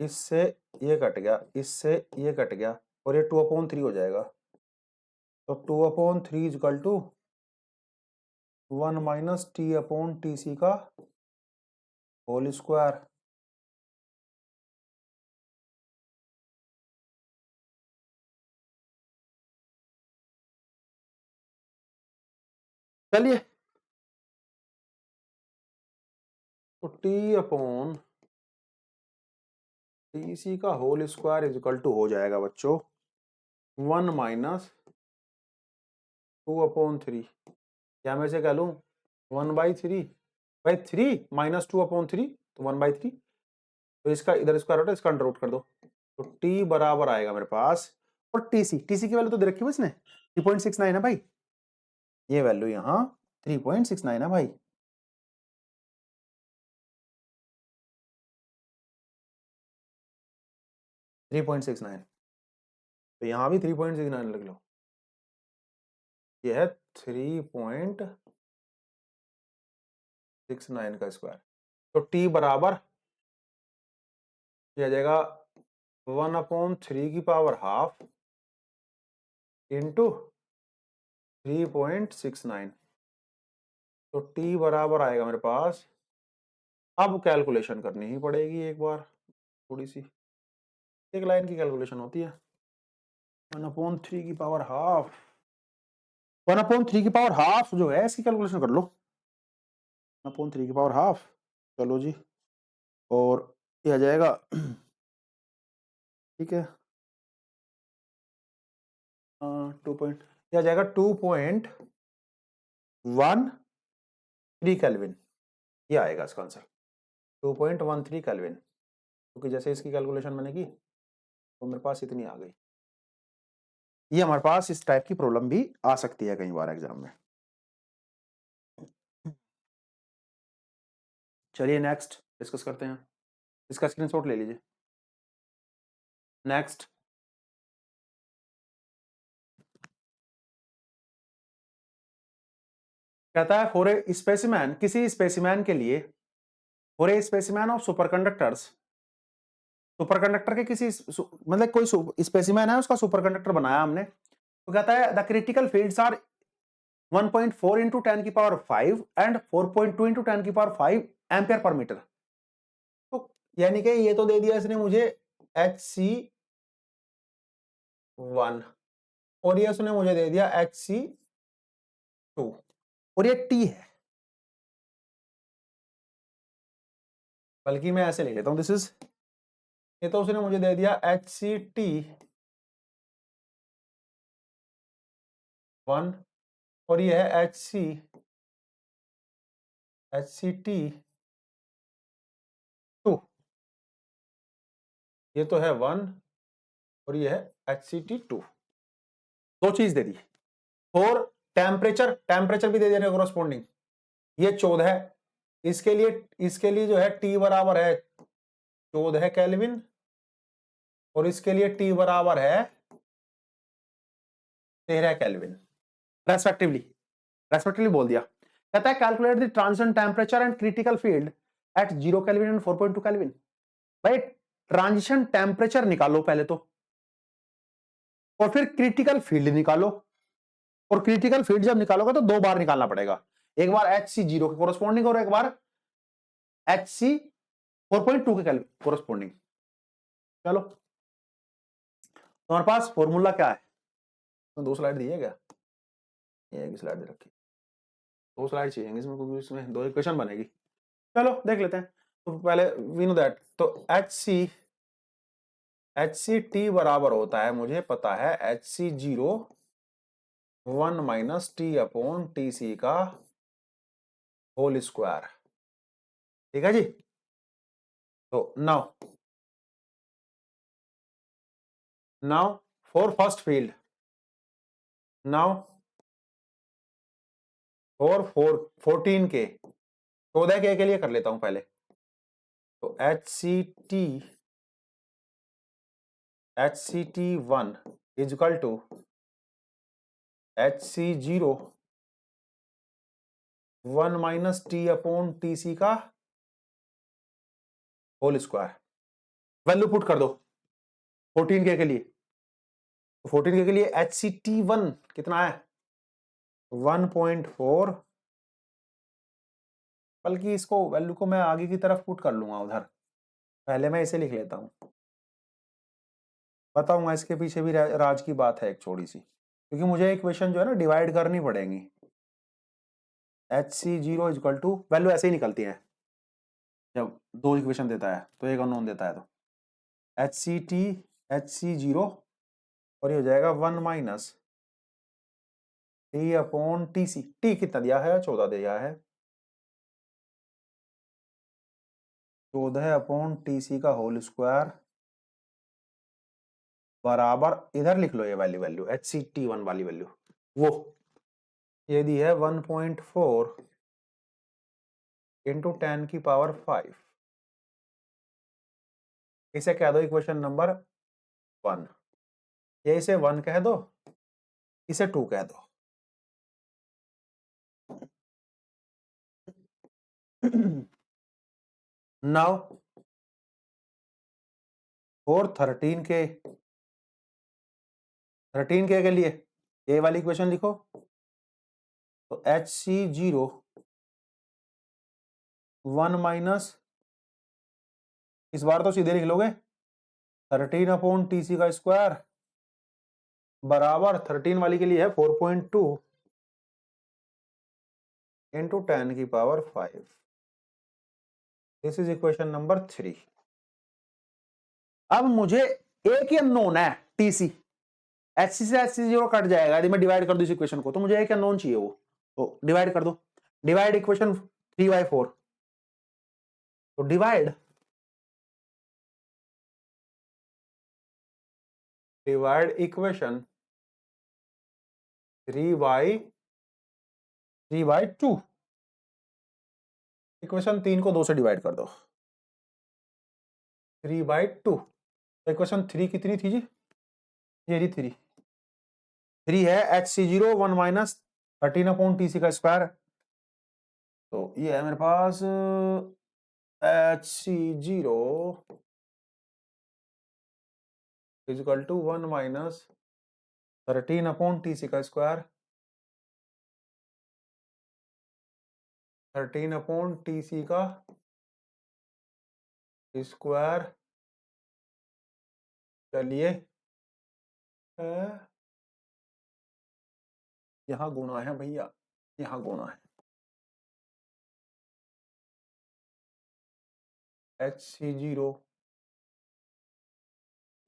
इससे ये कट गया, इससे ये कट गया और ये 2/3 हो जाएगा, तो 2/3 equal to 1 minus T upon T C का होल स्क्वायर। चलिए तो टी अपॉन टी सी का whole square is equal to हो जाएगा बच्चों 1 माइनस 2/3, क्या मैं से कह लूं 1/3 माइनस 2/3 तो 1/3, तो इसका इधर स्क्वायर होता है, इसका अंडर रूट कर दो, तो टी बराबर आएगा मेरे पास, और टीसी की वैल्यू तो दे रखी है इसने 3.69 है भाई, ये वैल्यू यहाँ 3.69 है भाई, थ्री पॉइंट सिक्स नाइन, तो यहां भी 3.69 लिख लो, ये है 3.69 का स्क्वायर, तो टी बराबर किया जाएगा 1/3 की पावर हाफ इंटू 3.69, तो टी बराबर आएगा मेरे पास, अब कैलकुलेशन करनी ही पड़ेगी एक बार, थोड़ी सी एक लाइन की कैलकुलेशन होती है, 1/3 की पावर हाफ, 1/3 की पावर हाफ जो है इसकी कैलकुलेशन कर लो, 1/3 की पावर हाफ, चलो जी, और ये आ जाएगा ठीक है 2 जाएगा 2.13 केल्विन, ये आएगा इसका आंसर 2.13 केल्विन, क्योंकि जैसे इसकी कैलकुलेशन मैंने की तो मेरे पास इतनी आ गई। ये हमारे पास इस टाइप की प्रॉब्लम भी आ सकती है कई बार एग्जाम में। चलिए नेक्स्ट डिस्कस करते हैं, इसका स्क्रीनशॉट ले लीजिए। नेक्स्ट कहता है फॉर ए स्पेसिमैन, किसी स्पेसिमैन के लिए, for a specimen of superconductors, superconductor के किसी मतलब कोई स्पेसिमैन है उसका सुपरकंडक्टर बनाया हमने, तो कहता है the critical fields are 1.4 into 10 की पावर 5 एंड 4.2 इंटू 10 की पावर 5 एम्पियर पर मीटर, तो यानी कि ये तो दे दिया इसने मुझे HC1 और ये उसने मुझे दे दिया HC2 और ये T है, बल्कि मैं ऐसे ले लेता हूं दिस इज, ये तो उसने मुझे दे दिया HCT1 और ये है HCT2, ये तो है 1 और ये है HCT2, दो चीज दे दी, और टेम्परेचर भी दे दे रहे कोरोस्पोंडिंग, ये 14 है, इसके लिए जो है T बराबर है 14 केल्विन और इसके लिए T बराबर है 13 केल्विन रेस्पेक्टिवली बोल दिया। कहता है calculate the transition temperature and critical field at 0 kelvin and 4.2 kelvin. भाई ट्रांजिशन टेम्परेचर निकालो पहले तो, और फिर क्रिटिकल फील्ड निकालो, और क्रिटिकल फील्ड जब निकालोगे तो दो बार निकालना पड़ेगा, एक बार HC0 के कोरस्पोंडिंग और एक बार HC4.2 के कोरस्पोंडिंग। चलो तो हमारे पास फॉर्मूला क्या है, तो दो स्लाइड दी है क्या, ये एक स्लाइड दे रखी, दो स्लाइड चाहिए इसमें क्योंकि इसमें दो इक्वेशन बनेगी, चलो देख लेते हैं। तो पहले वी नो दैट, तो एच सी टी बराबर होता है, मुझे पता है, H C 0 1 minus T upon T C का होल स्क्वायर। ठीक है जी। तो now for first field, now for 14 K, 14 के लिए कर लेता हूं पहले। तो H C T 1 equal to H C 0 1 minus T upon T C का होल स्क्वायर। वैल्यू पुट कर दो 14 के लिए। तो 14 के लिए एच सी टी 1 कितना है, 1.4, बल्कि इसको वैल्यू को मैं आगे की तरफ पुट कर लूंगा उधर, पहले मैं इसे लिख लेता हूं। बताऊंगा इसके पीछे भी राज की बात है एक छोटी सी, क्योंकि मुझे इक्वेशन जो है ना डिवाइड करनी पड़ेगी। H C 0 is equal to, value ऐसे ही निकलती है जब दो इक्वेशन देता है तो एक अननोन देता है, तो एच सी 0 और ये हो जाएगा 1 minus T upon T C. T कितना दिया है, 14 दिया है, 14 अपॉन टी सी का होल स्क्वायर बराबर, इधर लिख लो ये वैल्यू एच सी टी 1 वाली वैल्यू, वो ये दी है 1.4 इंटू 10 की पावर 5। इसे कह दो इक्वेशन नंबर 1, ये इसे 1 कह दो, इसे 2 कह दो। नाउ और 13 के लिए ये वाली इक्वेशन लिखो। तो एच सी 0 1 माइनस, इस बार तो सीधे लिख लोगे 13 अपॉन टी सी का स्क्वायर बराबर 13 वाली के लिए है 4.2 इंटू 10 की power 5। This is equation number 3। अब मुझे एक ही अननोन है टीसी, एच सी से एच सी 0 कट जाएगा यदि मैं डिवाइड कर दूं इस इक्वेशन को, तो मुझे एक अननोन चाहिए, वो तो डिवाइड कर दो। डिवाइड इक्वेशन 3/4, तो डिवाइड इक्वेशन 3/2। इक्वेशन 3 को 2 से डिवाइड कर दो, 3/2। तो इक्वेशन 3 कितनी थी जी, ये रही 3 है H C 0 1 minus 13 upon T C का स्क्वायर। तो ये है मेरे पास H C 0 is equal to 1 minus 13 upon T C का स्क्वायर, 13 अपॉन टी सी का स्क्वायर। चलिए यहां गुणा है भैया, यहां गुणा है। एच सी 0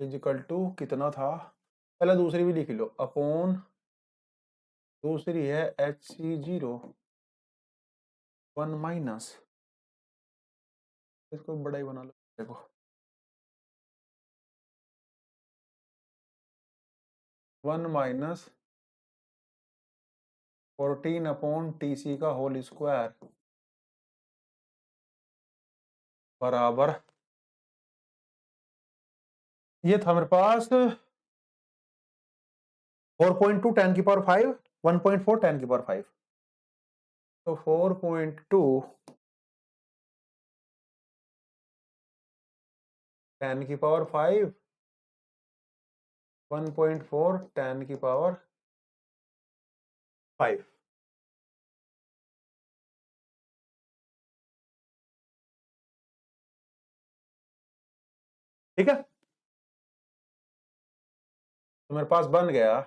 इजकल टू कितना था, पहले दूसरी भी लिख लो, अपॉन दूसरी है एच सी 0 1 माइनस, इसको बड़ा ही बना लो, देखो 1 माइनस 14 अपॉन टी सी का होल स्क्वायर बराबर, ये था मेरे पास 4.2 10 की पावर 5, 1.4 10 की पावर 5, तो 4.2 10 की पावर 5, 1.4 10 की पावर 5। ठीक है, तो मेरे पास बन गया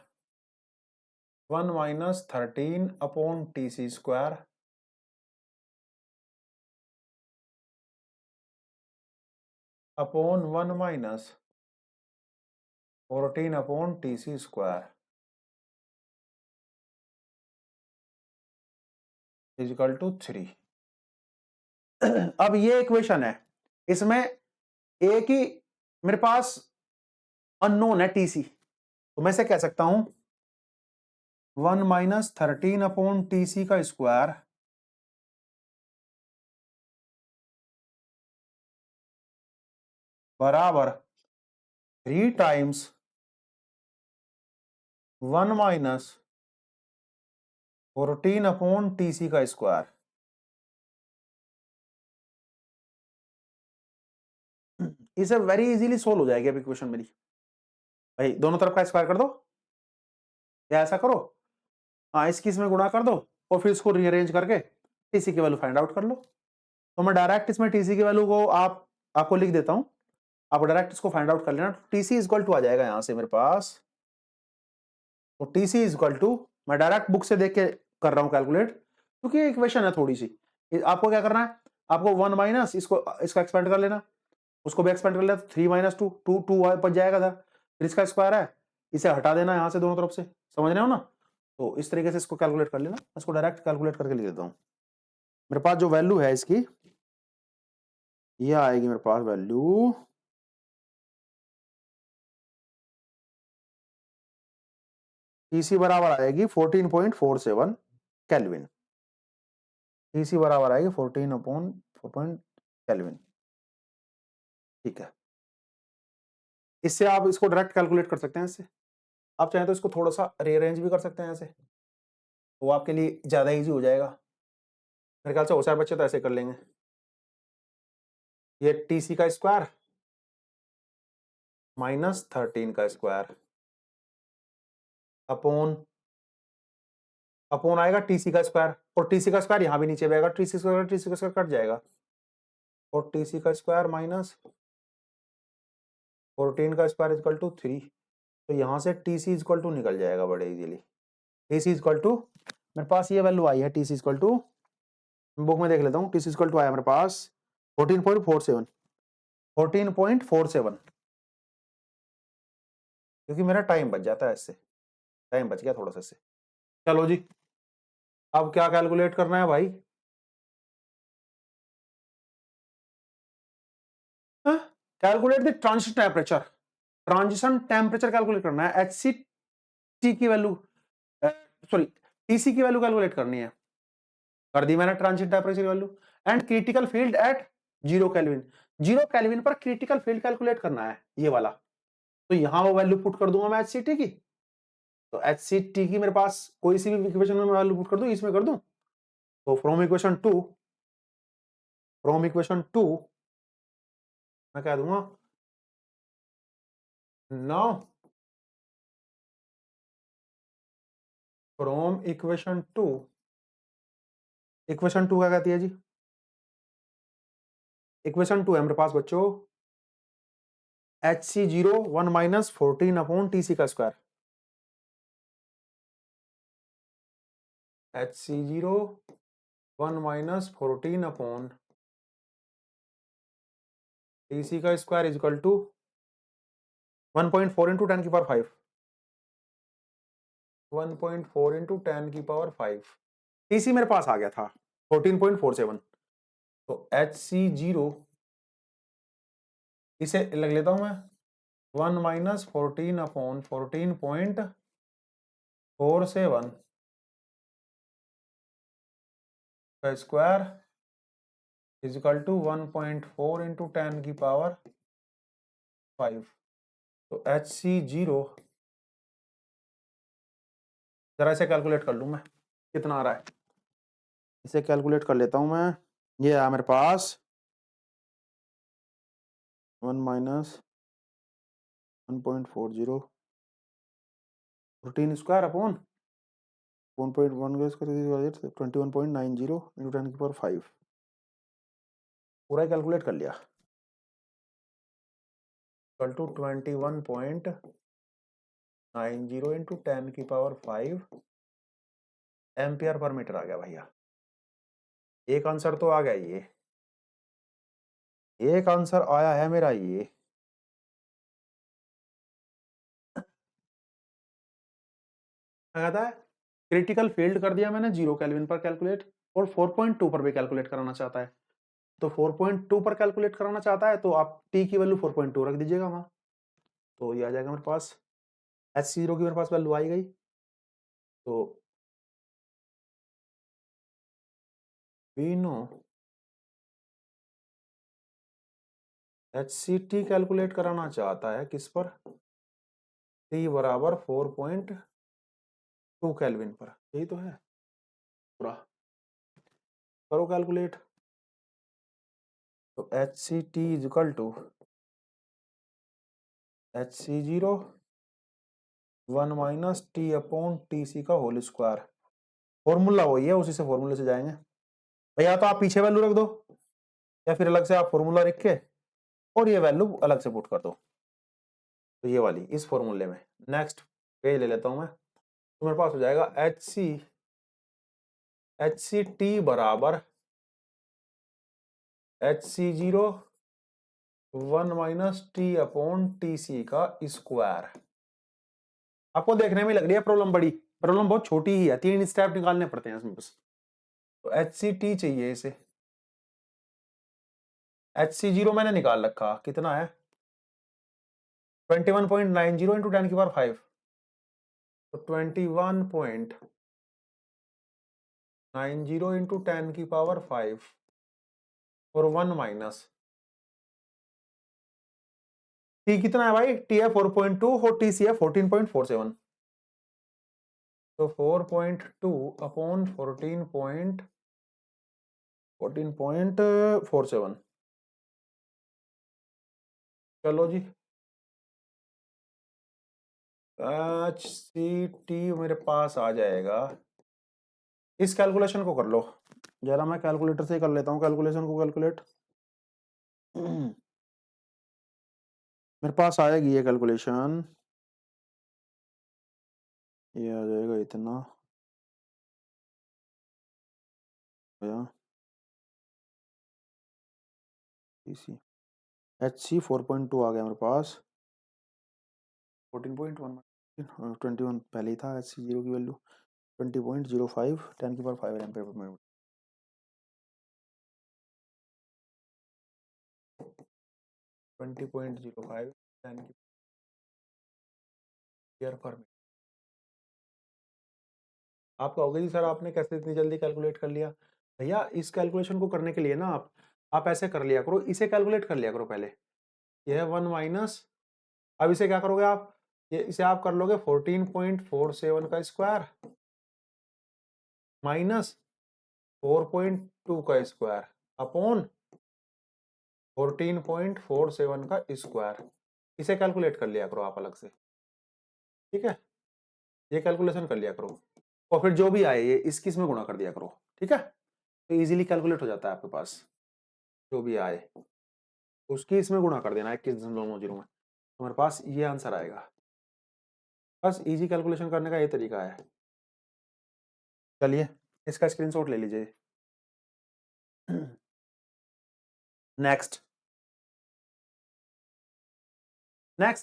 1 minus 13 upon T C square upon 1 minus 14 upon TC square equal to 3। अब ये इक्वेशन है, इसमें एक ही मेरे पास अननोन है TC, तो मैं इसे कह सकता हूं 1 माइनस 13 अपॉन TC का स्क्वायर बराबर 3 टाइम्स 1 माइनस 14 अपॉन TC का स्क्वायर। इसे वेरी इजीली सोल्व हो जाएगी अब इक्वेशन मेरी। भाई दोनों तरफ का स्क्वायर कर दो या ऐसा करो, हाँ इसकी इसमें गुणा कर दो और फिर इसको रीअरेंज करके TC की वैल्यू फाइंड आउट कर लो। तो मैं डायरेक्ट इसमें TC की वैल्यू को आपको लिख देता हूं, आप डायरेक्ट इसको फाइंड आउट कर लेना। TC इक्वल टू आ जाएगा यहां से मेरे पास, तो TC इक्वल टू मैं डायरेक्ट बुक से देख के कर रहा हूं कैलकुलेट, क्योंकि इक्वेशन है थोड़ी सी। आपको क्या करना है, आपको 1 माइनस इसका एक्सपेंड कर लेना, उसको भी एक्सपेंड कर लेना, 3 माइनस 2 2 2 बच जाएगा था, फिर इसका स्क्वायर है, इसे हटा देना यहां से दोनों तरफ से, समझ रहे हो ना। तो इस तरीके से इसको कैलकुलेट कर लेना, इसको डायरेक्ट कैलकुलेट करके लिख देता हूं। मेरे पास जो वैल्यू है इसकी, ये आएगी मेरे पास वैल्यू TC बराबर आएगी 14.47 केल्विन। TC बराबर आएगी 14 अपॉन 4 केल्विन। ठीक है, इससे आप इसको डायरेक्ट कैलकुलेट कर सकते हैं इससे। आप चाहें तो इसको थोड़ा सा रीअरेंज भी कर सकते हैं ऐसे, वो आपके लिए ज्यादा इजी हो जाएगा। मेरे ख्याल से होशियार बच्चे तो ऐसे कर लेंगे। ये TC का स्क्वायर माइनस 13 का स्क्वायर अपॉन अपॉन आएगा TC का स्क्वायर, और TC का स्क्वायर यहां भी नीचे आएगा, TC का स्क्वायर कट जाएगा, और TC का स्क्वायर माइनस 14 का स्क्वायर इक्वल टू 3। तो यहां से TC इक्वल टू निकल जाएगा बड़े इजीली। TC इक्वल टू मेरे पास ये वैल्यू आई है, TC इक्वल टू बुक में देख लेता हूँ, TC इक्वल टू आया मेरे पास 14.47 14.47, क्योंकि मेरा टाइम बच जाता है इससे, टाइम बच गया थोड़ा सा इससे। चलो जी, अब क्या कैलकुलेट करना है भाई, calculate the transition temperature. Transition temperature calculate करना है, HCT की वैल्यू, सॉरी TC की वैल्यू कैलकुलेट करनी है, कर दी मैंने transition temperature value. And critical field at 0 kelvin, 0 kelvin पर क्रिटिकल फील्ड कैलकुलेट करना है ये वाला। तो यहां वो वैल्यू पुट कर दूंगा मैं HCT की, तो HCT की मेरे पास कोई सी भी इक्वेशन में मैं वैल्यू पुट कर दूं, इसमें कर दूं, तो फ्रॉम इक्वेशन टू मैं कह दूंगा नाउ फ्रॉम इक्वेशन टू क्या कहती है जी, इक्वेशन 2 है मेरे पास बच्चों HC0 1 माइनस 14 अपॉन TC का square, HC0 1 minus 14 upon TC का square is equal to 1.4 into 10 की पावर 5, 1.4 इंटू 10 की पावर 5। TC मेरे पास आ गया था 14.47, तो HC0 इसे लग लेता हूं मैं 1 माइनस 14 अपॉन 14.47 का square is equal to 1.4 into 10 की पावर 5। तो HC0 जरा इसे कैलकुलेट कर लूं मैं, कितना आ रहा है, इसे कैलकुलेट कर लेता हूं मैं। ये आया मेरे पास 1 माइनस 1.40 14 स्क्वायर अपॉन 1.1 21.90 इंटू 10 की पावर 5, पूरा कैलकुलेट कर लिया, इक्वल टू 21.90 इंटू 10 की पावर 5 एम्पियर पर मीटर आ गया भैया। एक आंसर तो आ गया, एक आंसर आया है मेरा ये। कहता है क्रिटिकल फील्ड कर दिया मैंने 0 केल्विन पर कैलकुलेट, और 4.2 पर भी कैलकुलेट कराना चाहता है। तो 4.2 पर कैलकुलेट कराना चाहता है तो आप टी की वैल्यू 4.2 रख दीजिएगा वहां, तो ये आ जाएगा मेरे पास। H0 की मेरे पास वैल्यू आई गई, तो वी नो HCT कैलकुलेट कराना चाहता है किस पर, T बराबर 4.2 केल्विन पर, यही तो है पूरा। करो कैलकुलेट। तो HCT is equal to HC0 1 minus T upon TC का होल स्क्वायर। फॉर्मूला वही है, उसी से फॉर्मूले से जाएंगे भैया। तो आप पीछे वैल्यू रख दो या फिर अलग से आप फॉर्मूला रख के और ये वैल्यू अलग से पुट कर दो, तो ये वाली इस फॉर्मूले में। नेक्स्ट पेज ले लेता हूं मैं, तो मेरे पास हो जाएगा HCT बराबर HC0 1 minus T upon TC का स्क्वायर। आपको देखने में लग रही है प्रॉब्लम बड़ी, प्रॉब्लम बहुत छोटी ही है, 3 स्टेप निकालने पड़ते हैं इसमें बस। तो HCT चाहिए इसे, HC0 मैंने निकाल रखा, कितना है 21.90 इंटू 10 की पावर 5, तो 21.90 इंटू 10 की पावर 5 और 1 माइनस टी कितना है भाई, टी है 4.2 और टी सी है 14.47, तो 4.2 अपॉन 14.47। चलो जी, HCT मेरे पास आ जाएगा। इस कैलकुलेशन को कर लो जरा, मैं कैलकुलेटर से ही कर लेता हूँ कैलकुलेशन को कैलकुलेट। मेरे पास आएगी ये कैलकुलेशन, ये आ जाएगा इतना भैया। HC 4.2 आ गया मेरे पास, 14.1 21 पहले ही था। HC0 की वैल्यू 20.05 10 की पावर 5 एम्पीयर पर मिनट। 20.05 10 की एम्पीयर पर मिनट। आप कहोगे जी सर आपने कैसे इतनी जल्दी कैलकुलेट कर लिया। भैया इस कैलकुलेशन को करने के लिए ना आप ऐसे कर लिया करो, इसे कैलकुलेट कर लिया करो पहले। यह 1 माइनस, अब इसे क्या करोगे आप, ये इसे आप कर लोगे 14.47 का स्क्वायर माइनस 4.2 का स्क्वायर अपॉन 14.47 का स्क्वायर। इसे कैलकुलेट कर लिया करो आप अलग से, ठीक है। ये कैलकुलेशन कर लिया करो और फिर जो भी आए ये इसकी इसमें गुणा कर दिया करो, ठीक है। तो इजीली कैलकुलेट हो जाता है आपके पास, जो भी आए उसकी इसमें गुणा कर देना 21.90 में, तो हमारे पास ये आंसर आएगा। बस इजी कैलकुलेशन करने का ये तरीका है। चलिए इसका स्क्रीनशॉट ले लीजिए। नेक्स्ट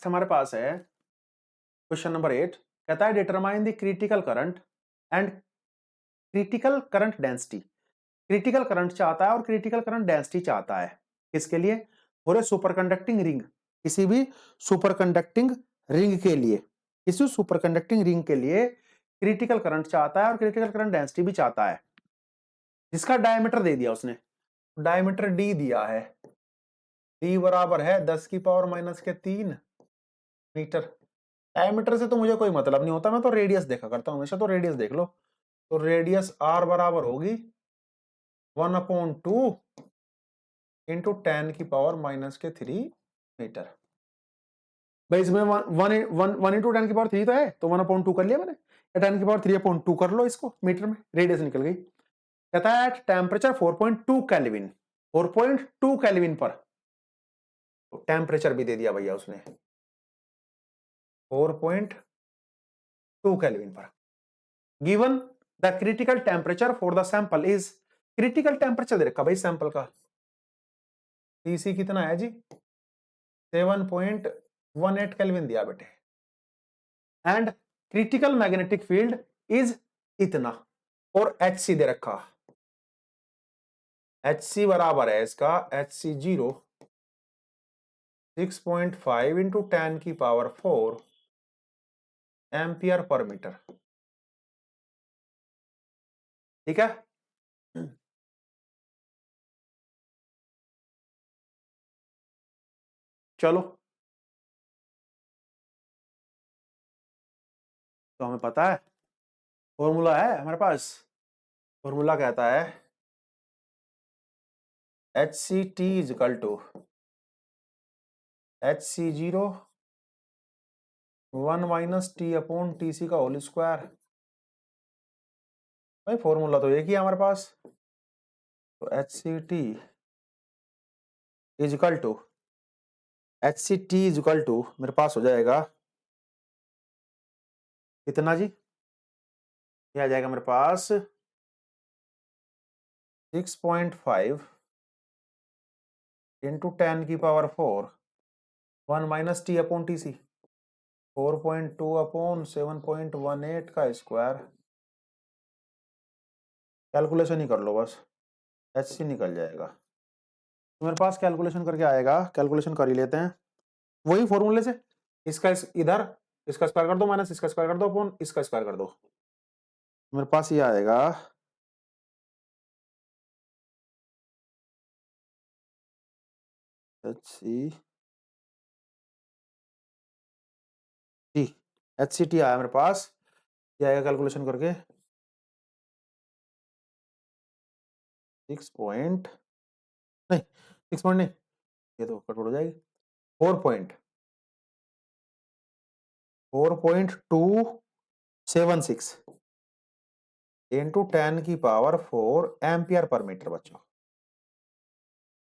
हमारे पास है क्वेश्चन नंबर 8, कहता है determine the critical current and critical current density. Critical current चाहता है और क्रिटिकल करंट डेंसिटी चाहता है, किसके लिए, पूरे सुपरकंडक्टिंग रिंग, किसी भी सुपरकंडक्टिंग रिंग के लिए, किसी सुपरकंडक्टिंग रिंग के लिए क्रिटिकल करंट चाहता है और क्रिटिकल करंट डेंसिटी भी चाहता है, जिसका डायमीटर दे दिया उसने, डायमीटर डी दिया है, डी बराबर है 10 की पावर माइनस के 3 मीटर। डायमीटर से तो मुझे कोई मतलब नहीं होता, मैं तो रेडियस देखा करता हूं हमेशा, तो रेडियस देख लो। तो रेडियस आर बराबर होगी 1/2 इंटू 10 की पावर माइनस के 3 मीटर। भाई इसमें 1 इंटू 10 की पावर 3 तो है, तो 1/2 कर लिया मैंने, 10 की पावर 3/2 कर लो इसको मीटर में, रेडियस निकल गई। कहता है टेम्परेचर 4.2 केल्विन, 4.2 केल्विन पर, तो टेम्परेचर भी दे दिया भैया उसने 4.2 केल्विन पर। Given the critical temperature for the sample is, critical temperature दे रखा भाई सैंपल का टीसी कितना है जी, 7.18 केल्विन दिया बेटे, and critical magnetic field is इतना, और एच सी दे रखा, एच सी बराबर है इसका H C 0 6.5 into 10⁴ ampere per metre. ठीक है, चलो तो हमें पता है, फॉर्मूला है हमारे पास, फॉर्मूला कहता है H C T is equal to H C 0 1 minus T upon T C का होल स्क्वायर। भाई फॉर्मूला तो एक ही है हमारे पास, तो H C T is equal to H C T is equal to मेरे पास हो जाएगा कितना जी, ये आ जाएगा मेरे पास 6.5 into 10⁴ 1 minus T upon T C 4.2 upon 7.18 का स्क्वायर। कैलकुलेशन ही कर लो बस, एच सी निकल जाएगा। तो मेरे पास कैलकुलेशन करके आएगा, कैलकुलेशन कर ही लेते हैं वही फॉर्मूले से, इसका इधर इसका स्क्वायर कर दो, माइनस इसका स्क्वायर कर दो, अपॉन इसका स्क्वायर कर दो, मेरे पास ये आएगा H C T, H C T आया मेरे पास, ये आएगा कैलकुलेशन करके 6 पॉइंट नहीं 6 पॉइंट नहीं, ये तो कट हो जाएगी 4.276 इंटू 10⁴ एम्पियर पर मीटर बच्चों।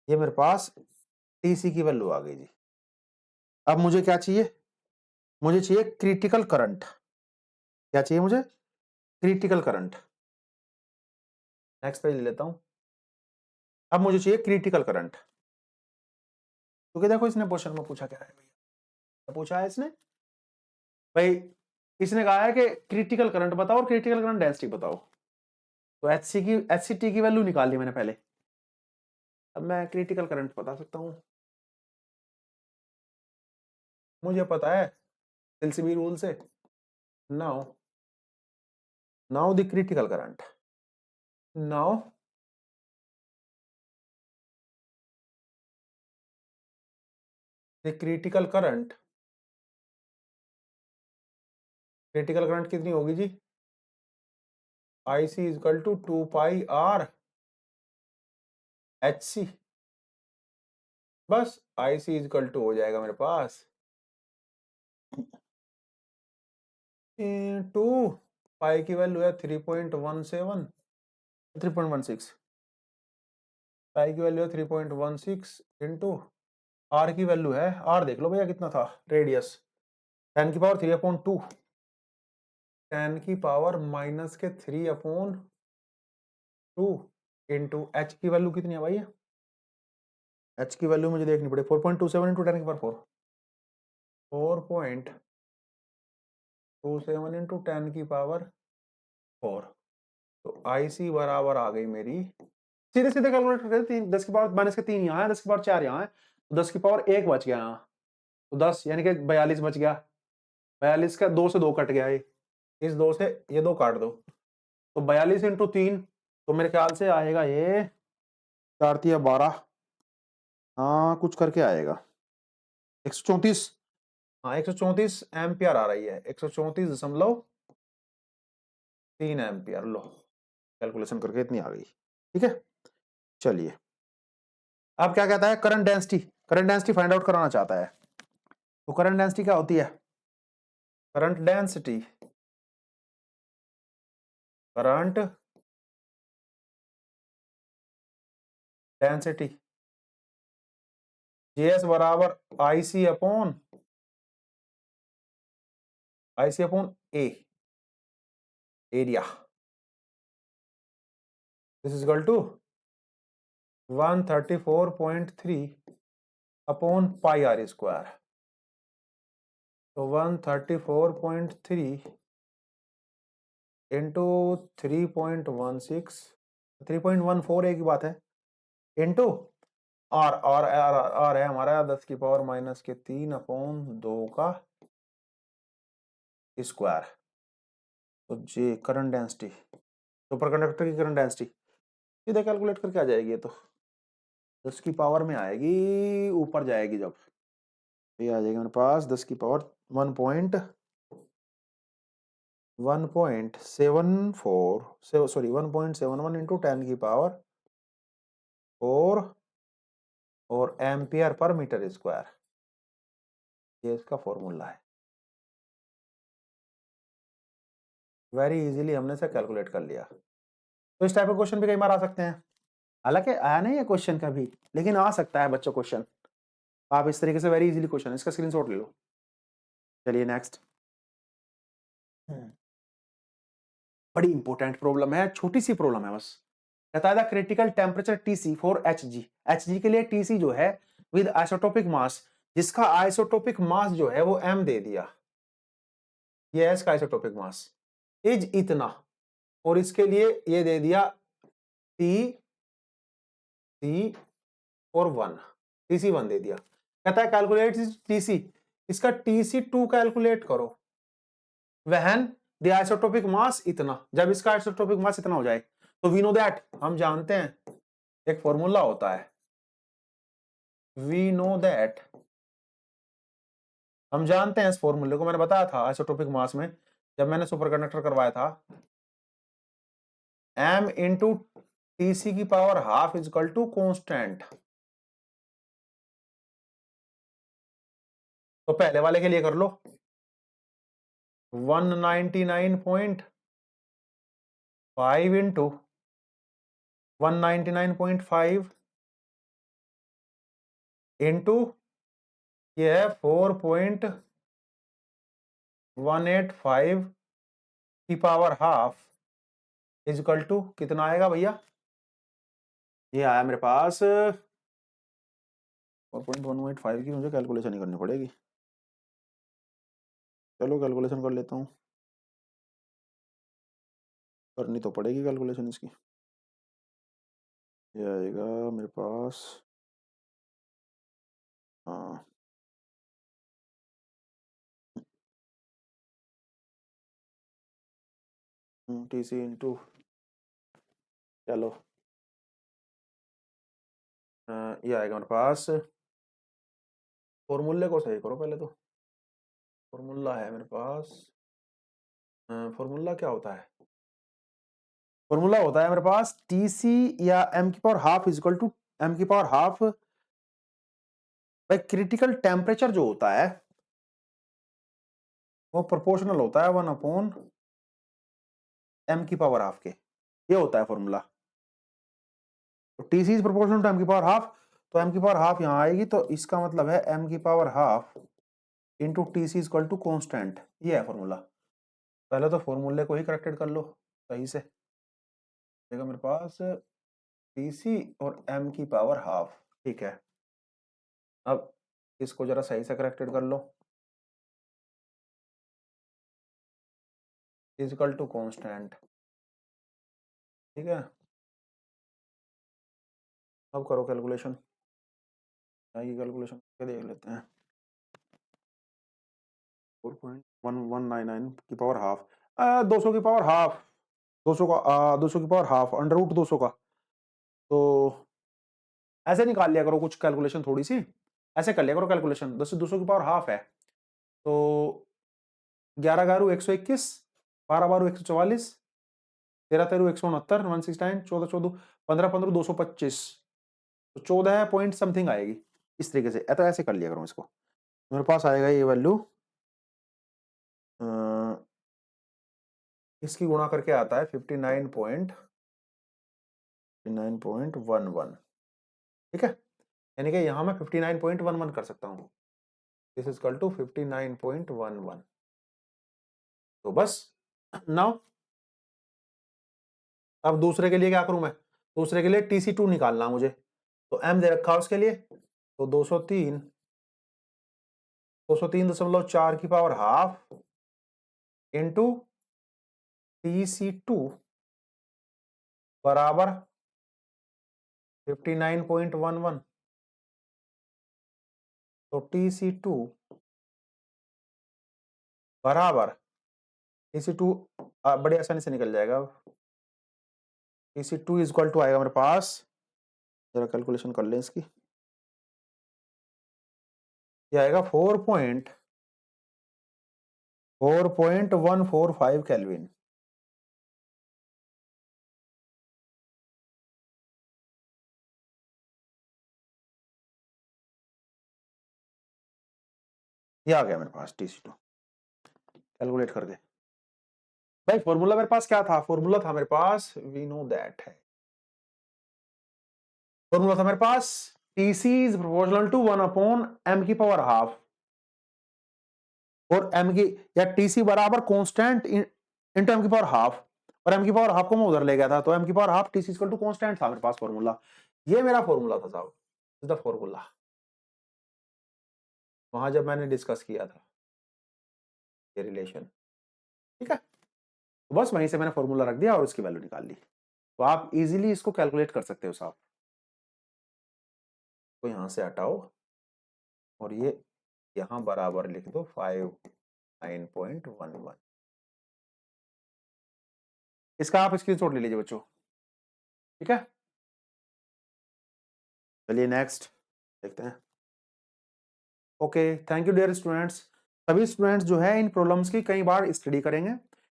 ये मेरे पास टीसी की वैल्यू आ गई जी। अब मुझे क्या चाहिए, मुझे चाहिए क्रिटिकल करंट। क्या चाहिए मुझे, क्रिटिकल करंट। नेक्स्ट पेज ले लेता हूं। अब मुझे चाहिए क्रिटिकल करंट, क्योंकि देखो इसने क्वेश्चन में पूछा क्या है भैया, पूछा है इसने भाई, इसने कहा है कि क्रिटिकल करंट बताओ और क्रिटिकल करंट डेंसिटी बताओ। तो एचसीटी की वैल्यू निकाल ली मैंने पहले, अब मैं क्रिटिकल करंट बता सकता हूं। मुझे पता है एलसीबी रूल से, now now the critical current, now the critical current, critical current कितनी होगी जी, IC equal to 2 pi R H C, बस IC इजकल टू हो जाएगा मेरे पास 2 पाई की वैल्यू है 3.16 पाई की वैल्यू है 3.16 इंटू आर की वैल्यू है, आर देख लो भैया कितना था, रेडियस 10⁻3/2 10⁻⁻3/2 इंटू एच की वैल्यू कितनी है भाई, एच की वैल्यू मुझे देखनी पड़े 4.27 इंटू 10⁻4 4.27 इंटू 10⁻4, तो IC बराबर आ गई मेरी, सीधे सीधे कैलकुलेट करते 10⁻−3 यहाँ है, 10⁻4 यहाँ है, तो 10⁻1 बच गया यहाँ, तो 10 यानी कि 42 बच गया, 42 का 2 से 2 कट गया, ये इस 2 से ये 2 काट दो, तो 42 इंटू 3, तो मेरे ख्याल से आएगा ये 4×3=12, हाँ कुछ करके आएगा 134, हाँ 134 एम्पियर आ रही है, 134.3 एम्पियर। लो कैलकुलेशन करके इतनी आ गई, ठीक है। चलिए अब क्या कहता है, current density, current density find out कराना चाहता है, तो करंट डेंसिटी क्या होती है, current density, current density JS बराबर IC upon A area, this is equal to 134.3 upon pi R square. तो 134.3 इंटू 3.16, 3.14 एक ही बात है, इंटू आर है हमारा 10 की पावर माइनस के 3 अपॉन 2 का स्क्वायर। तो जे करंट डेंसिटी, सुपर कंडक्टर की करंट डेंसिटी सीधे कैलकुलेट करके आ जाएगी। ये तो 10 की पावर में आएगी, ऊपर जाएगी जब ये आ जाएगी मेरे पास 10 की पावर 1.74 सॉरी 1.71 इंटू 10 की पावर 4 और एम्पियर पर मीटर स्क्वायर, ये इसका फॉर्मूला है। वेरी इजीली हमने इसे कैलकुलेट कर लिया। तो इस टाइप के क्वेश्चन भी कई बार आ सकते हैं, हालांकि आया नहीं है क्वेश्चन कभी, लेकिन आ सकता है बच्चों क्वेश्चन। आप इस तरीके से वेरी इजीली क्वेश्चन, इसका स्क्रीनशॉट ले लो। चलिए नेक्स्ट, बड़ी इंपॉर्टेंट प्रॉब्लम है, छोटी सी प्रॉब्लम है बस। कहता है critical temperature TC for Hg, Hg के लिए टीसी जो है विद आइसोटोपिक मास, जिसका आइसोटोपिक मास जो है वो m दे दिया, ये है इसका आइसोटोपिक मास इज इतना, और इसके लिए ये दे दिया टी सी और 1, टीसी 1 दे दिया। कहता है कैलकुलेट टीसी, इसका टीसी 2 कैलकुलेट करो व्हेन द आइसोटोपिक मास इतना, जब इसका आइसोटोपिक मास इतना हो जाए। तो वी नो दैट, हम जानते हैं एक फॉर्मूला होता है, वी नो दैट, हम जानते हैं इस फॉर्मूले को, मैंने बताया था आइसोटोपिक मास में जब मैंने सुपर कंडक्टर करवाया था, m इंटू टीसी की power half is equal to constant. तो पहले वाले के लिए कर लो 199.5 इंटू 199.5 इंटू ये है 4.185 की power half is equal to कितना आएगा भैया, ये आया मेरे पास 4.185 की मुझे कैलकुलेशन ही करनी पड़ेगी। चलो कैलकुलेशन कर लेता हूँ, करनी तो पड़ेगी कैलकुलेशन इसकी। ये आएगा मेरे पास, हाँ टीसी इंटू, चलो ये आएगा मेरे पास, फॉर्मूले को सही करो पहले। तो फॉर्मूला है मेरे पास, फॉर्मूला क्या होता है, फॉर्मूला होता है मेरे पास टीसी या m की power half is equal to m की power half by critical temperature जो होता है वो प्रोपोर्शनल होता है 1 अपॉन m की पावर हाफ के, ये होता है फॉर्मूला। तो TC is proportional to m की पावर हाफ, तो m की पावर हाफ यहां आएगी, तो इसका मतलब है m की power half into TC is equal to constant, ये है फॉर्मूला। पहले तो फॉर्मूले को ही करेक्टेड कर लो सही से, देखो मेरे पास टीसी और m की पावर हाफ, ठीक है। अब इसको जरा सही से करेक्टेड कर लो, इजिकल टू कॉन्स्टेंट, ठीक है। अब करो कैलकुलेशन, आइए कैलकुलेशन करके देख लेते हैं। 4.1199 की पावर हाफ, 200 की पावर हाफ, 200 का 200 की पावर हाफ अंडर रूट 200 का, तो ऐसे निकाल लिया करो कुछ कैलकुलेशन थोड़ी सी, ऐसे कर लिया करो कैलकुलेशन। 200 की पावर हाफ है तो 11 गारू 121, 12 बारू 144, 13 तेरू 169, 169, 14 14, 15 15 225, तो 14 पॉइंट समथिंग आएगी इस तरीके से। तो ऐसे कर लिया करो इसको, मेरे पास आएगा ये वैल्यू, इसकी गुणा करके आता है 59.11, ठीक है। यानी कि यहां मैं 59.11 कर सकता हूं, दिस इज इक्वल टू 59.11। तो बस नाउ अब दूसरे के लिए क्या करूं मैं, दूसरे के लिए TC2 निकालना मुझे, तो m दे रखा है उसके लिए तो 203.4 की पावर हाफ इंटू TC2 बराबर 59.11। तो TC2 बराबर TC2 बड़ी आसानी से निकल जाएगा। TC2 इज इक्वल टू आएगा मेरे पास, जरा कैलकुलेशन कर लें इसकी, ये आएगा 4.145 केल्विन। ये आ गया मेरे पास TC2 कैलकुलेट करके। भाई फॉर्मूला मेरे पास क्या था? फॉर्मूला था मेरे पास, वी नो दैट है, फॉर्मूला था मेरे पास TC इज प्रोपोर्शनल टू 1 अपॉन m की पावर हाफ, और m की या TC बराबर कांस्टेंट इंटू m की पावर हाफ, और m की पावर हाफ को मैं उधर ले गया था, तो m की power half TC equal to constant था मेरे पास फॉर्मूला। ये मेरा फॉर्मूला था साहब, इज द फॉर्मूला, वहां जब मैंने डिस्कस किया था ये रिलेशन। ठीक है, तो बस वहीं से मैंने फॉर्मूला रख दिया और उसकी वैल्यू निकाल ली। तो आप इजीली इसको कैलकुलेट कर सकते हो साहब। तो यहां से हटाओ और ये यहां बराबर लिख दो 59.11। इसका आप स्क्रीनशॉट ले लीजिए बच्चों। ठीक है, चलिए नेक्स्ट देखते हैं। Okay, thank you dear students. सभी स्टूडेंट्स जो है इन प्रॉब्लम्स की कई बार स्टडी करेंगे,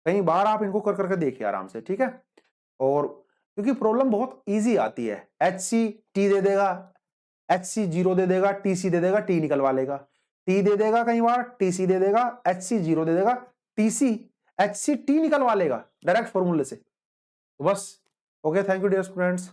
कई बार आप इनको कर करके देखिए आराम से। ठीक है, और क्योंकि प्रॉब्लम बहुत इजी आती है, HCT दे देगा, HC0 दे देगा, TC दे देगा, T निकलवा लेगा, T दे देगा कई बार, TC दे देगा, HC0 दे देगा, TC HCT निकलवा लेगा डायरेक्ट फॉर्मूले से। तो बस okay, thank you dear students.